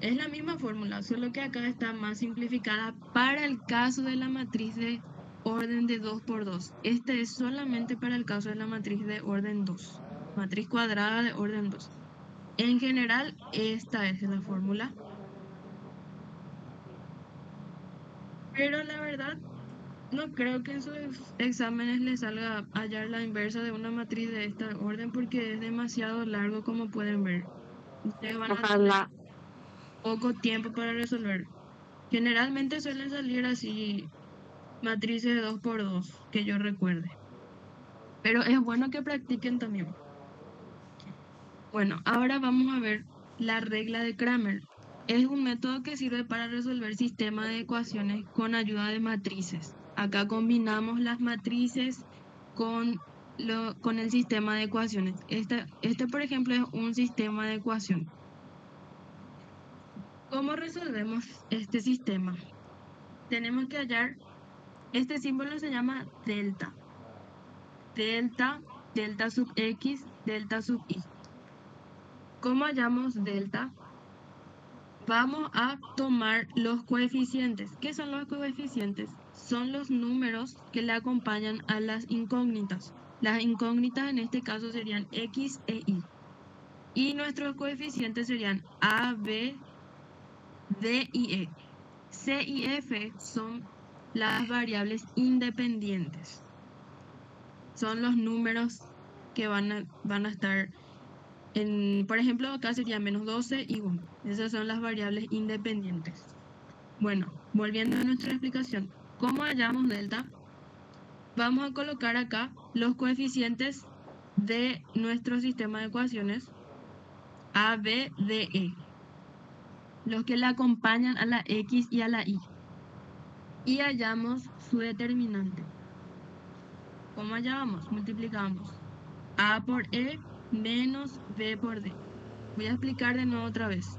Es la misma fórmula, solo que acá está más simplificada para el caso de la matriz de orden de 2 por 2. Este es solamente para el caso de la matriz de orden 2. Matriz cuadrada de orden 2. En general, esta es la fórmula. Pero la verdad, no creo que en sus exámenes les salga hallar la inversa de una matriz de esta orden porque es demasiado largo como pueden ver. Ustedes van a tener Ojalá. poco tiempo para resolver. Generalmente suelen salir así matrices de 2 por 2 que yo recuerde. Pero es bueno que practiquen también. Bueno, ahora vamos a ver la regla de Kramer. Es un método que sirve para resolver sistemas de ecuaciones con ayuda de matrices. Acá combinamos las matrices con, con el sistema de ecuaciones. Este, por ejemplo, es un sistema de ecuación. ¿Cómo resolvemos este sistema? Tenemos que hallar, este símbolo se llama delta. Delta, delta sub x, delta sub y. ¿Cómo hallamos delta? Vamos a tomar los coeficientes. ¿Qué son los coeficientes? Son los números que le acompañan a las incógnitas. Las incógnitas en este caso serían X e Y. Y nuestros coeficientes serían A, B, D y E. C y F son las variables independientes. Son los números que van a estar por ejemplo, acá sería menos 12 y 1. Esas son las variables independientes. Bueno, volviendo a nuestra explicación. ¿Cómo hallamos delta? Vamos a colocar acá los coeficientes de nuestro sistema de ecuaciones A, B, D, E. Los que le acompañan a la X y a la Y. Y hallamos su determinante. ¿Cómo hallamos? Multiplicamos A por E menos B por D. Voy a explicar de nuevo otra vez.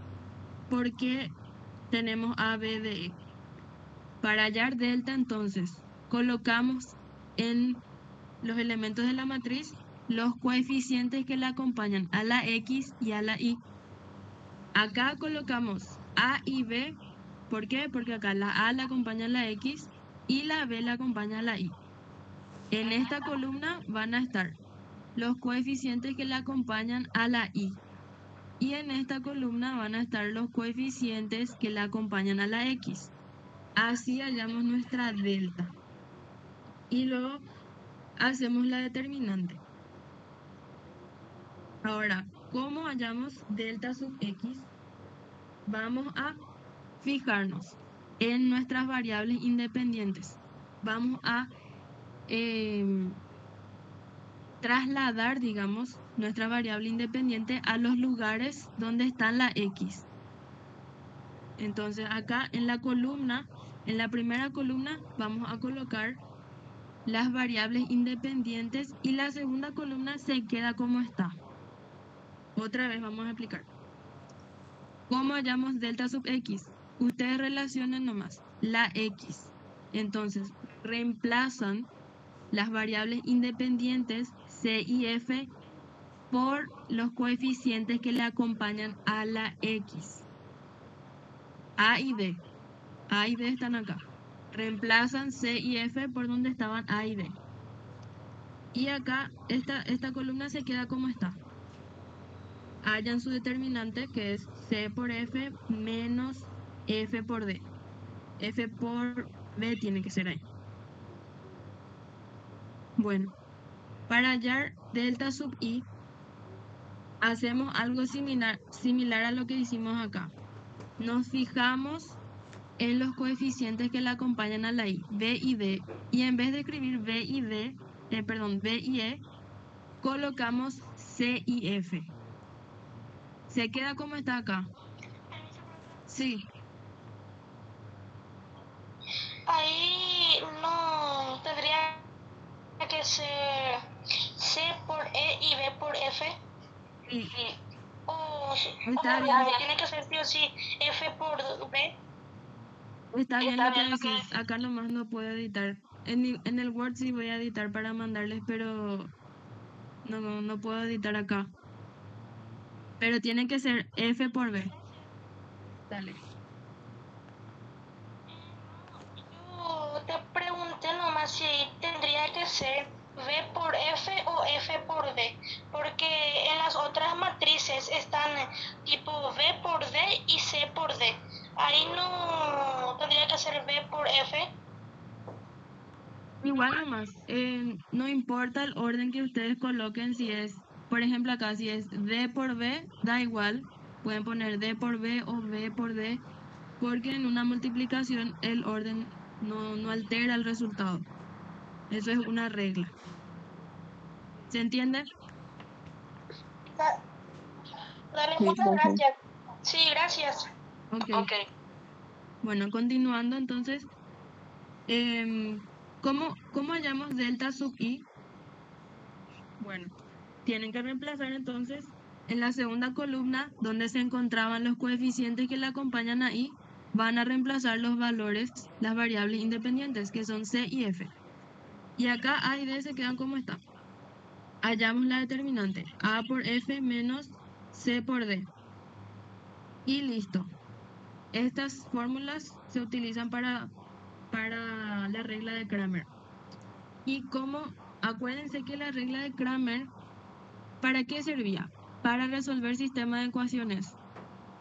¿Por qué tenemos A, B, D, E? Para hallar delta, entonces, colocamos en los elementos de la matriz los coeficientes que le acompañan a la X y a la Y. Acá colocamos A y B. ¿Por qué? Porque acá la A le acompaña a la X y la B le acompaña a la Y. En esta columna van a estar los coeficientes que le acompañan a la Y. Y en esta columna van a estar los coeficientes que le acompañan a la X. Así hallamos nuestra delta. Y luego hacemos la determinante. Ahora, ¿cómo hallamos delta sub X? Vamos a fijarnos en nuestras variables independientes. Vamos a trasladar, digamos, nuestra variable independiente a los lugares donde está la X. Entonces acá en la columna, en la primera columna, vamos a colocar las variables independientes y la segunda columna se queda como está. Otra vez vamos a explicar. ¿Cómo hallamos delta sub X? Ustedes relacionen nomás la X. Entonces reemplazan las variables independientes C y F por los coeficientes que le acompañan a la X. A y D. A y D están acá. Reemplazan C y F por donde estaban A y D. Y acá esta columna se queda como está. Hallan su determinante, que es C por F menos F por D. F por B tiene que ser ahí. Bueno, para hallar delta sub I, hacemos algo similar a lo que hicimos acá. Nos fijamos en los coeficientes que le acompañan a la I, B y D, y en vez de escribir B y E, colocamos C y F. ¿Se queda como está acá? Sí. Ahí no tendría que ser C por E y B por F. Sí. O Está bien. tiene que ser sí o sí F por B. Está bien lo que decís. Acá nomás no puedo editar. En el Word sí voy a editar para mandarles, pero no puedo editar acá. Pero tiene que ser F por B. Dale. Yo te pregunté nomás si tendría que ser B por F o F por D, porque en las otras matrices están tipo B por D y C por D. Ahí no tendría que ser B por F. Igual nomás. No importa el orden que ustedes coloquen, si es, por ejemplo acá, si es D por B, da igual. Pueden poner D por B o B por D, porque en una multiplicación el orden no altera el resultado. Eso es una regla. ¿Se entiende? Dale, Sí, muchas profe. gracias. Sí, gracias. Ok. Bueno, continuando entonces, ¿cómo hallamos delta sub I? Bueno, tienen que reemplazar entonces en la segunda columna donde se encontraban los coeficientes que le acompañan a I, van a reemplazar los valores, las variables independientes, que son C y F. Y acá A y D se quedan como están. Hallamos la determinante, A por F menos C por D. Y listo. Estas fórmulas se utilizan para la regla de Kramer. Y como, acuérdense que la regla de Kramer, ¿para qué servía? Para resolver sistemas de ecuaciones.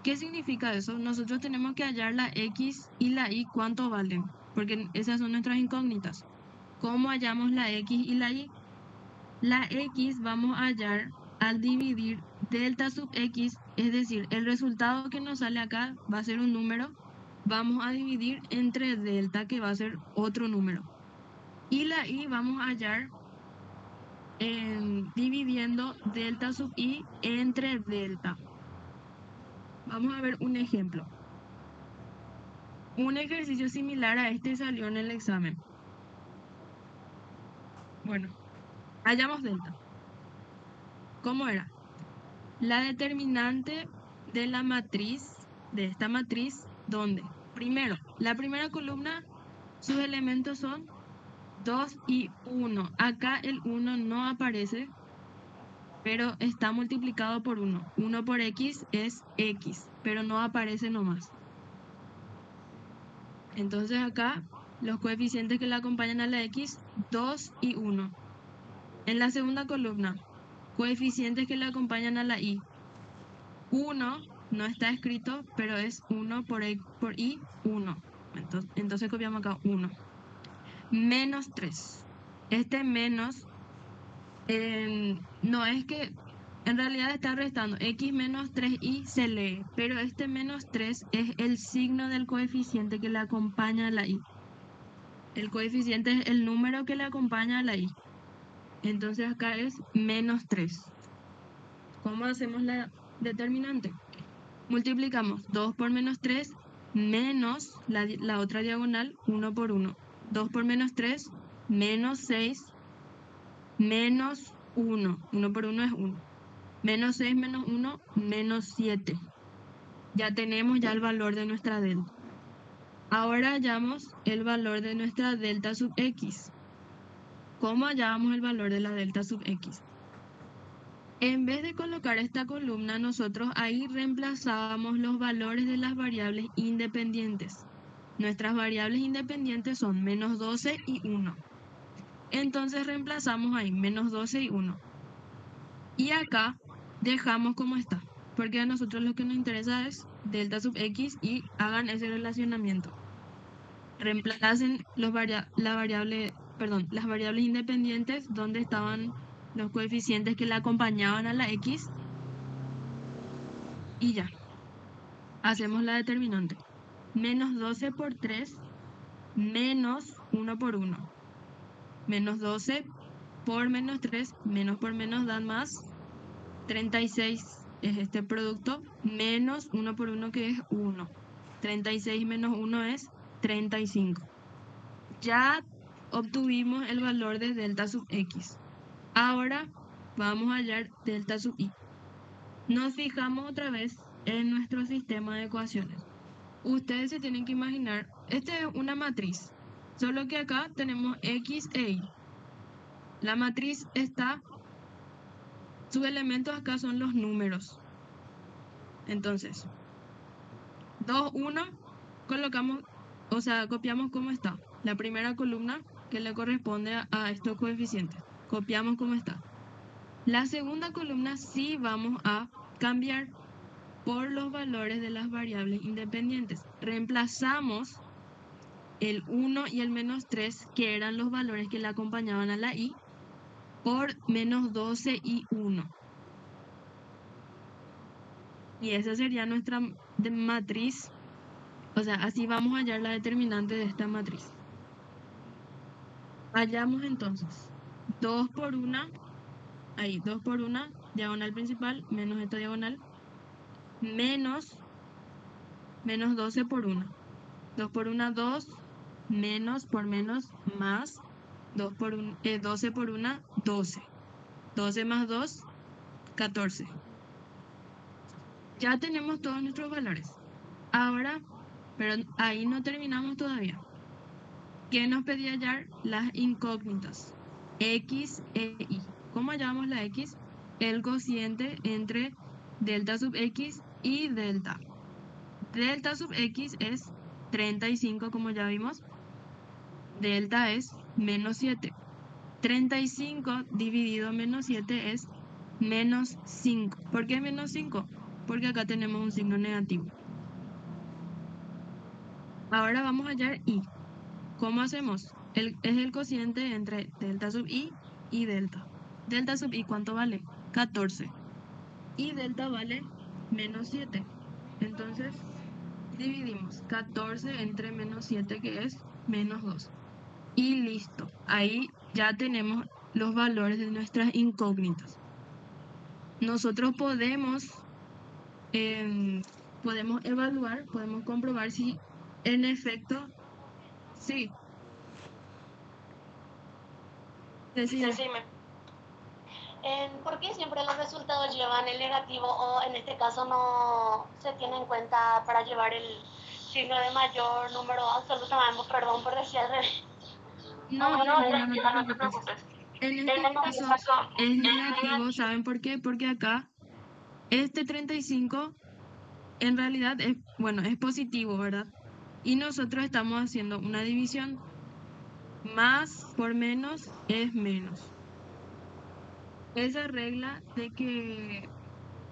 ¿Qué significa eso? Nosotros tenemos que hallar la x y la y cuánto valen, porque esas son nuestras incógnitas. ¿Cómo hallamos la x y la y? La x vamos a hallar al dividir delta sub x, es decir, el resultado que nos sale acá va a ser un número, vamos a dividir entre delta, que va a ser otro número. Y la y vamos a hallar dividiendo delta sub i entre delta. Vamos a ver un ejemplo. Un ejercicio similar a este salió en el examen. Bueno, hallamos delta. ¿Cómo era? La determinante de la matriz, de esta matriz, ¿dónde? Primero, la primera columna, sus elementos son 2 y 1. Acá el 1 no aparece, pero está multiplicado por 1. 1 por x es x, pero no aparece nomás. Entonces acá los coeficientes que le acompañan a la x, 2 y 1. En la segunda columna, coeficientes que le acompañan a la y. 1 no está escrito, pero es 1 por i, 1. Entonces copiamos acá 1. Menos 3. Este menos no es que en realidad está restando. X menos 3i se lee, pero este menos 3 es el signo del coeficiente que le acompaña a la i. El coeficiente es el número que le acompaña a la i. Entonces acá es menos 3. ¿Cómo hacemos la determinante? Multiplicamos 2 por menos 3 menos la otra diagonal, 1 por 1. 2 por menos 3, menos 6, menos 1. 1 por 1 es 1. Menos 6 menos 1, menos 7. Ya tenemos ya el valor de nuestra delta. Ahora hallamos el valor de nuestra delta sub x. ¿Cómo hallamos el valor de la delta sub x? En vez de colocar esta columna, nosotros ahí reemplazábamos los valores de las variables independientes. Nuestras variables independientes son menos 12 y 1. Entonces reemplazamos ahí menos 12 y 1. Y acá dejamos como está, porque a nosotros lo que nos interesa es delta sub x y hagan ese relacionamiento. Reemplacen las variables independientes donde estaban los coeficientes que le acompañaban a la x y ya. Hacemos la determinante. Menos 12 por 3 menos 1 por 1. Menos 12 por menos 3, menos por menos dan más. 36 es este producto, menos 1 por 1 que es 1. 36 menos 1 es 35. Ya obtuvimos el valor de delta sub x. Ahora vamos a hallar delta sub y. Nos fijamos otra vez en nuestro sistema de ecuaciones. Ustedes se tienen que imaginar, esta es una matriz, solo que acá tenemos x e y. La matriz está, sus elementos acá son los números. Entonces, 2, 1, colocamos, o sea, copiamos como está. La primera columna que le corresponde a estos coeficientes. Copiamos como está. La segunda columna sí vamos a cambiar por los valores de las variables independientes. Reemplazamos el 1 y el menos 3, que eran los valores que le acompañaban a la y, por menos 12 y 1. Y esa sería nuestra matriz. O sea, así vamos a hallar la determinante de esta matriz. Hallamos entonces 2 por 1, ahí 2 por 1, diagonal principal, menos esta diagonal, menos 12 por 1. 2 por 1, 2, menos por menos, más 2 por 1, 12 por 1, 12. 12 más 2, 14. Ya tenemos todos nuestros valores. Ahora, pero ahí no terminamos todavía. ¿Qué nos pedía hallar? Las incógnitas, x e y. ¿Cómo hallamos la x? El cociente entre delta sub x y delta. Delta sub x es 35, como ya vimos. Delta es menos 7. 35 dividido menos 7 es menos 5. ¿Por qué menos 5? Porque acá tenemos un signo negativo. Ahora vamos a hallar y. ¿Cómo hacemos? Es el cociente entre delta sub i y delta. Delta sub i, ¿cuánto vale? 14. Y delta vale menos 7. Entonces, dividimos 14 entre menos 7, que es menos 2. Y listo. Ahí ya tenemos los valores de nuestras incógnitas. Nosotros podemos evaluar, podemos comprobar si en efecto, sí. Decime. ¿Por qué siempre los resultados llevan el negativo o en este caso no se tiene en cuenta para llevar el signo de mayor número absoluto? Perdón por decir al revés. No, No, tranquila, no te tranquila, no te preocupes. preocupes. En este caso es negativo, ¿saben por qué? Porque acá este 35 en realidad es, bueno, es positivo, ¿verdad? Y nosotros estamos haciendo una división. Más por menos es menos. Esa regla de que,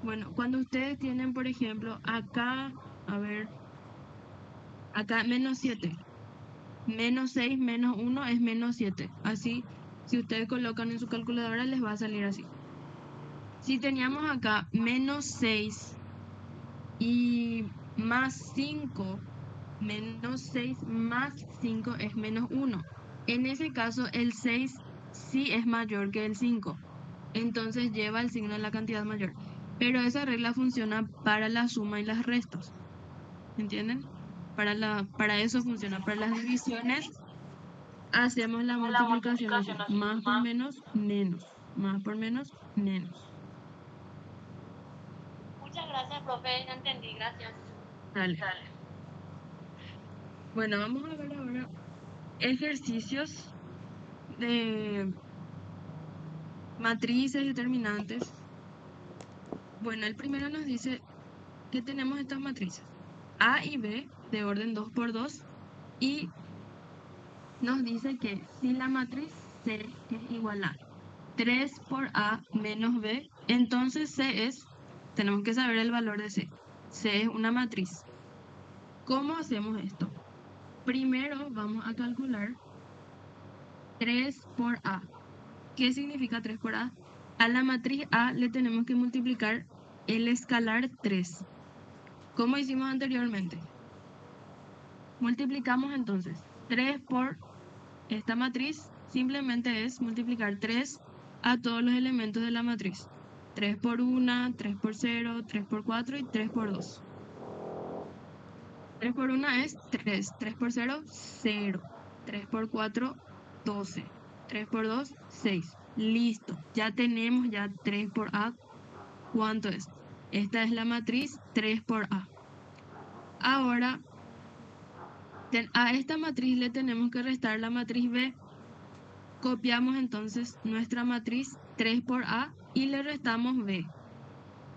bueno, cuando ustedes tienen, por ejemplo, acá, a ver, acá menos 7, menos 6, menos 1 es menos 7. Así, si ustedes colocan en su calculadora, les va a salir así. Si teníamos acá menos 6 y más 5, menos 6 más 5 es menos 1. En ese caso, el 6 sí es mayor que el 5. Entonces lleva el signo de la cantidad mayor. Pero esa regla funciona para la suma y las restas. ¿Entienden? Para eso funciona. Para las divisiones hacemos la multiplicación así. Más por menos, menos. Más por menos, menos. Muchas gracias, profe, ya entendí, gracias. Dale. Bueno, vamos a ver ahora ejercicios de matrices y determinantes. Bueno, el primero nos dice que tenemos estas matrices A y B de orden 2 por 2 y nos dice que si la matriz C es igual a 3 por A menos B, entonces tenemos que saber el valor de C. C es una matriz. ¿Cómo hacemos esto? Primero vamos a calcular 3 por A. ¿Qué significa 3 por A? A la matriz A le tenemos que multiplicar el escalar 3. ¿Cómo hicimos anteriormente? Multiplicamos entonces 3 por esta matriz, simplemente es multiplicar 3 a todos los elementos de la matriz. 3 por 1, 3 por 0, 3 por 4 y 3 por 2. 3 por 1 es 3, 3 por 0, 0, 3 por 4, 12, 3 por 2, 6. Listo, ya tenemos ya 3 por A. ¿Cuánto es? Esta es la matriz 3 por A. Ahora, a esta matriz le tenemos que restar la matriz B. Copiamos entonces nuestra matriz 3 por A y le restamos B.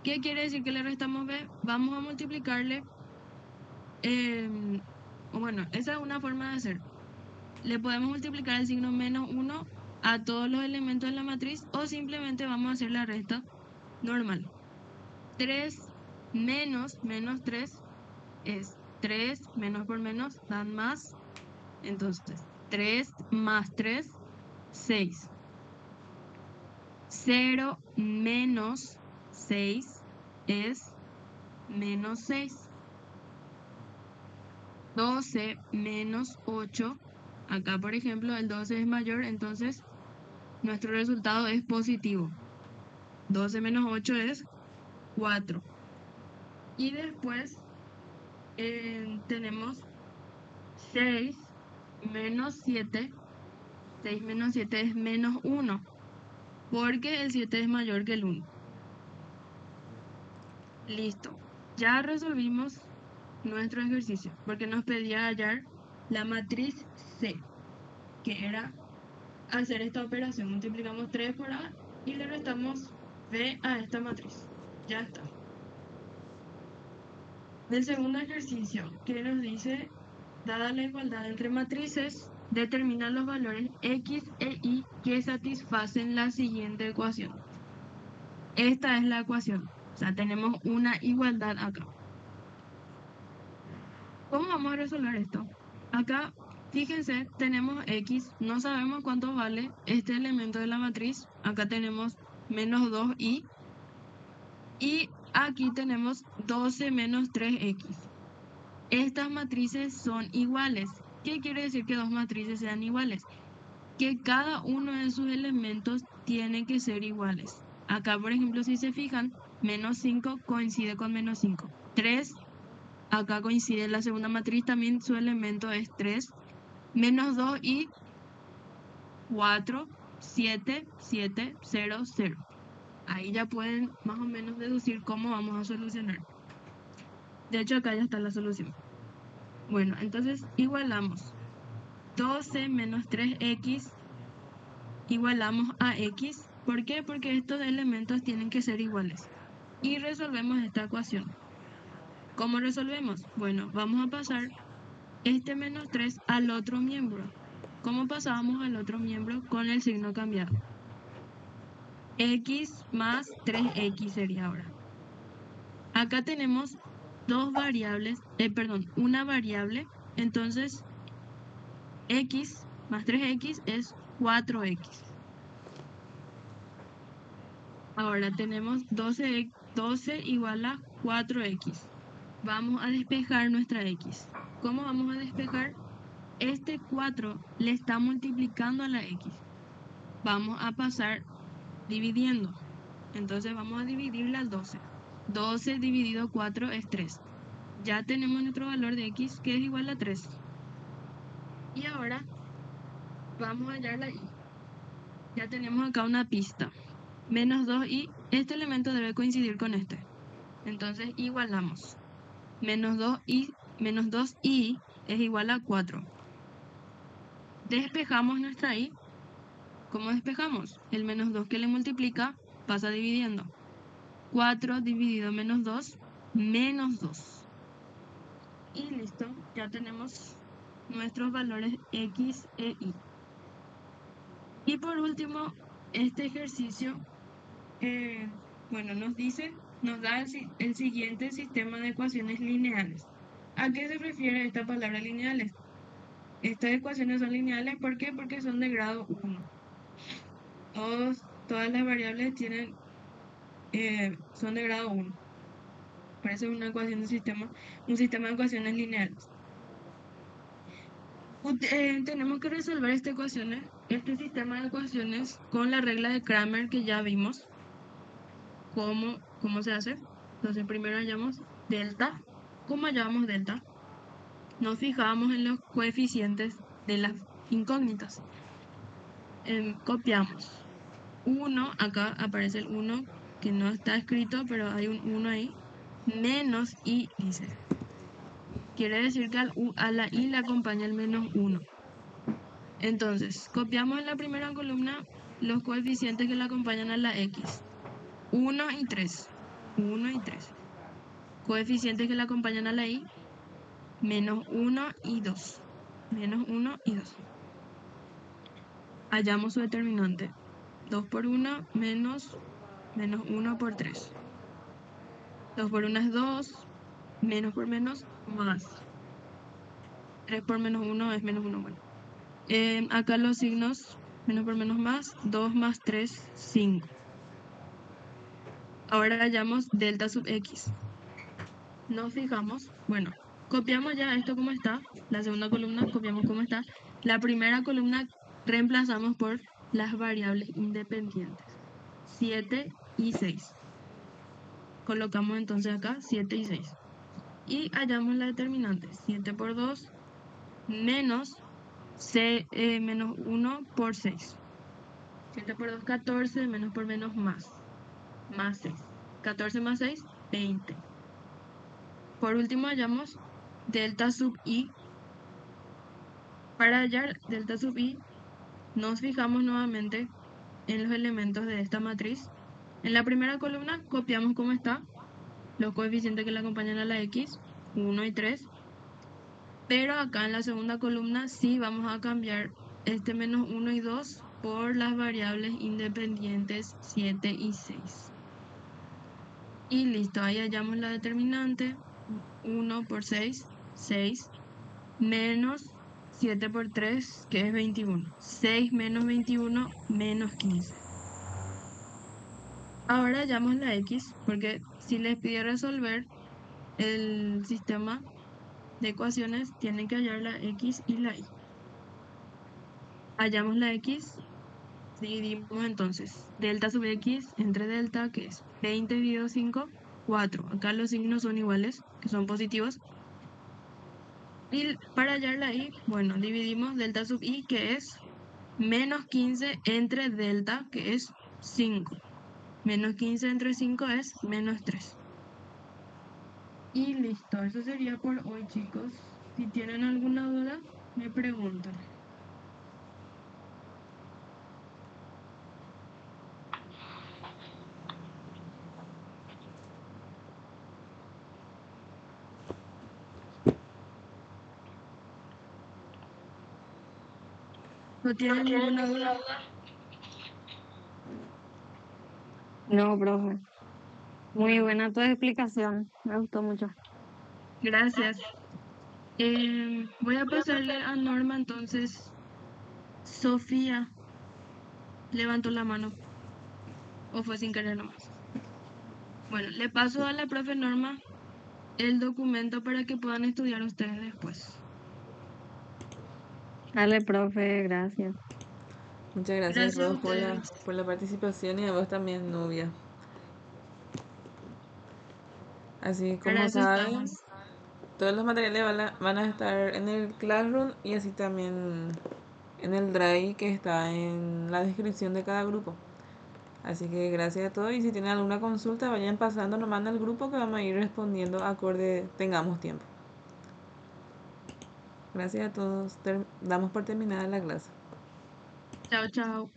¿Qué quiere decir que le restamos B? Vamos a multiplicarle, bueno, esa es una forma de hacer. Le podemos multiplicar el signo menos 1 a todos los elementos de la matriz o simplemente vamos a hacer la resta normal. 3 menos 3 es 3, menos por menos dan más. Entonces, 3 más 3, 6. 0 menos 6 es menos 6. 12 menos 8. Acá, por ejemplo, el 12 es mayor, entonces nuestro resultado es positivo. 12 menos 8 es 4. Y después tenemos 6 menos 7. 6 menos 7 es menos 1. Porque el 7 es mayor que el 1. Listo. Ya resolvimos nuestro ejercicio. Porque nos pedía hallar la matriz C. Que era hacer esta operación. Multiplicamos 3 por A y le restamos B a esta matriz. Ya está. El segundo ejercicio que nos dice, dada la igualdad entre matrices, determina los valores x e y que satisfacen la siguiente ecuación. Esta es la ecuación, o sea, tenemos una igualdad acá. ¿Cómo vamos a resolver esto? Acá, fíjense, tenemos x, no sabemos cuánto vale este elemento de la matriz. Acá tenemos menos 2y. Y aquí tenemos 12 menos 3x. Estas matrices son iguales. ¿Qué quiere decir que dos matrices sean iguales? Que cada uno de sus elementos tiene que ser iguales. Acá, por ejemplo, si se fijan, menos 5 coincide con menos 5. 3, acá coincide la segunda matriz, también su elemento es 3. Menos 2 y 4, 7, 7, 0, 0. Ahí ya pueden más o menos deducir cómo vamos a solucionar. De hecho, acá ya está la solución. Bueno, entonces igualamos 12 menos 3x, igualamos a x. ¿Por qué? Porque estos elementos tienen que ser iguales. Y resolvemos esta ecuación. ¿Cómo resolvemos? Bueno, vamos a pasar este menos 3 al otro miembro. ¿Cómo pasábamos al otro miembro? Con el signo cambiado. X más 3x sería ahora. Acá tenemos dos variables, una variable, entonces x más 3x es 4x. Ahora tenemos 12 igual a 4x. Vamos a despejar nuestra x. ¿Cómo vamos a despejar? Este 4 le está multiplicando a la x. Vamos a pasar dividiendo. Entonces vamos a dividirla al 12. 12 dividido 4 es 3. Ya tenemos nuestro valor de x, que es igual a 3. Y ahora vamos a hallar la y. Ya tenemos acá una pista. Menos 2y, este elemento debe coincidir con este. Entonces igualamos. Menos 2y es igual a 4. Despejamos nuestra y. ¿Cómo despejamos? El menos 2 que le multiplica pasa dividiendo. 4 dividido menos 2, menos 2. Y listo, ya tenemos nuestros valores x e y. Y por último, este ejercicio, nos da el siguiente sistema de ecuaciones lineales. ¿A qué se refiere esta palabra lineales? Estas ecuaciones son lineales, ¿por qué? Porque son de grado 1. Todas las variables son de grado 1. Parece una ecuación de un sistema de ecuaciones lineales. Tenemos que resolver este sistema de ecuaciones con la regla de Cramer que ya vimos. ¿Cómo se hace? Entonces primero hallamos delta. ¿Cómo hallamos delta? Nos fijamos en los coeficientes de las incógnitas. Copiamos 1, acá aparece el 1 que no está escrito, pero hay un 1 ahí, menos y dice. Quiere decir que a la y le acompaña el menos 1. Entonces, copiamos en la primera columna los coeficientes que le acompañan a la x. 1 y 3. 1 y 3. Coeficientes que le acompañan a la y. Menos 1 y 2. Menos 1 y 2. Hallamos su determinante. 2 por 1 menos 1 por 3. 2 por 1 es 2. Menos por menos, más. 3 por menos 1 es menos 1. Bueno. Acá los signos, menos por menos más. 2 más 3, 5. Ahora hallamos delta sub x. Nos fijamos, bueno, copiamos ya esto como está. La segunda columna copiamos como está. La primera columna reemplazamos por las variables independientes. 7 y 6. Colocamos entonces acá 7 y 6. Y hallamos la determinante. 7 por 2 menos 1 por 6. 7 por 2, 14, menos por menos más 6. 14 más 6, 20. Por último hallamos delta sub i. Para hallar delta sub i, nos fijamos nuevamente en los elementos de esta matriz. En la primera columna copiamos como está los coeficientes que le acompañan a la x. 1 y 3. Pero acá en la segunda columna sí vamos a cambiar este menos 1 y 2 por las variables independientes 7 y 6. Y listo, ahí hallamos la determinante. 1 por 6, 6, menos 7 por 3, que es 21. 6 menos 21, menos 15. Ahora hallamos la x, porque si les pide resolver el sistema de ecuaciones, tienen que hallar la x y la y. Hallamos la x, dividimos entonces delta sobre x entre delta, que es 20 dividido 5, 4. Acá los signos son iguales, que son positivos. Y para hallar la y, bueno, dividimos delta sub y, que es menos 15 entre delta, que es 5. Menos 15 entre 5 es menos 3. Y listo, eso sería por hoy, chicos. Si tienen alguna duda, me preguntan. ¿No tienen ninguna duda? No, profe. Muy buena tu explicación. Me gustó mucho. Gracias. Voy a pasarle a Norma entonces. Sofía levantó la mano. ¿O fue sin querer nomás? Bueno, le paso a la profe Norma el documento para que puedan estudiar ustedes después. Dale, profe, gracias. Muchas gracias a Gracias a todos ustedes. por la participación y a vos también, Nubia. Así como Para eso saben, estamos. todos los materiales van a estar en el Classroom y así también en el Drive que está en la descripción de cada grupo. Así que gracias a todos y si tienen alguna consulta vayan pasando nomás al grupo que vamos a ir respondiendo acorde tengamos tiempo. Gracias a todos. Damos por terminada la clase. Chao, chao.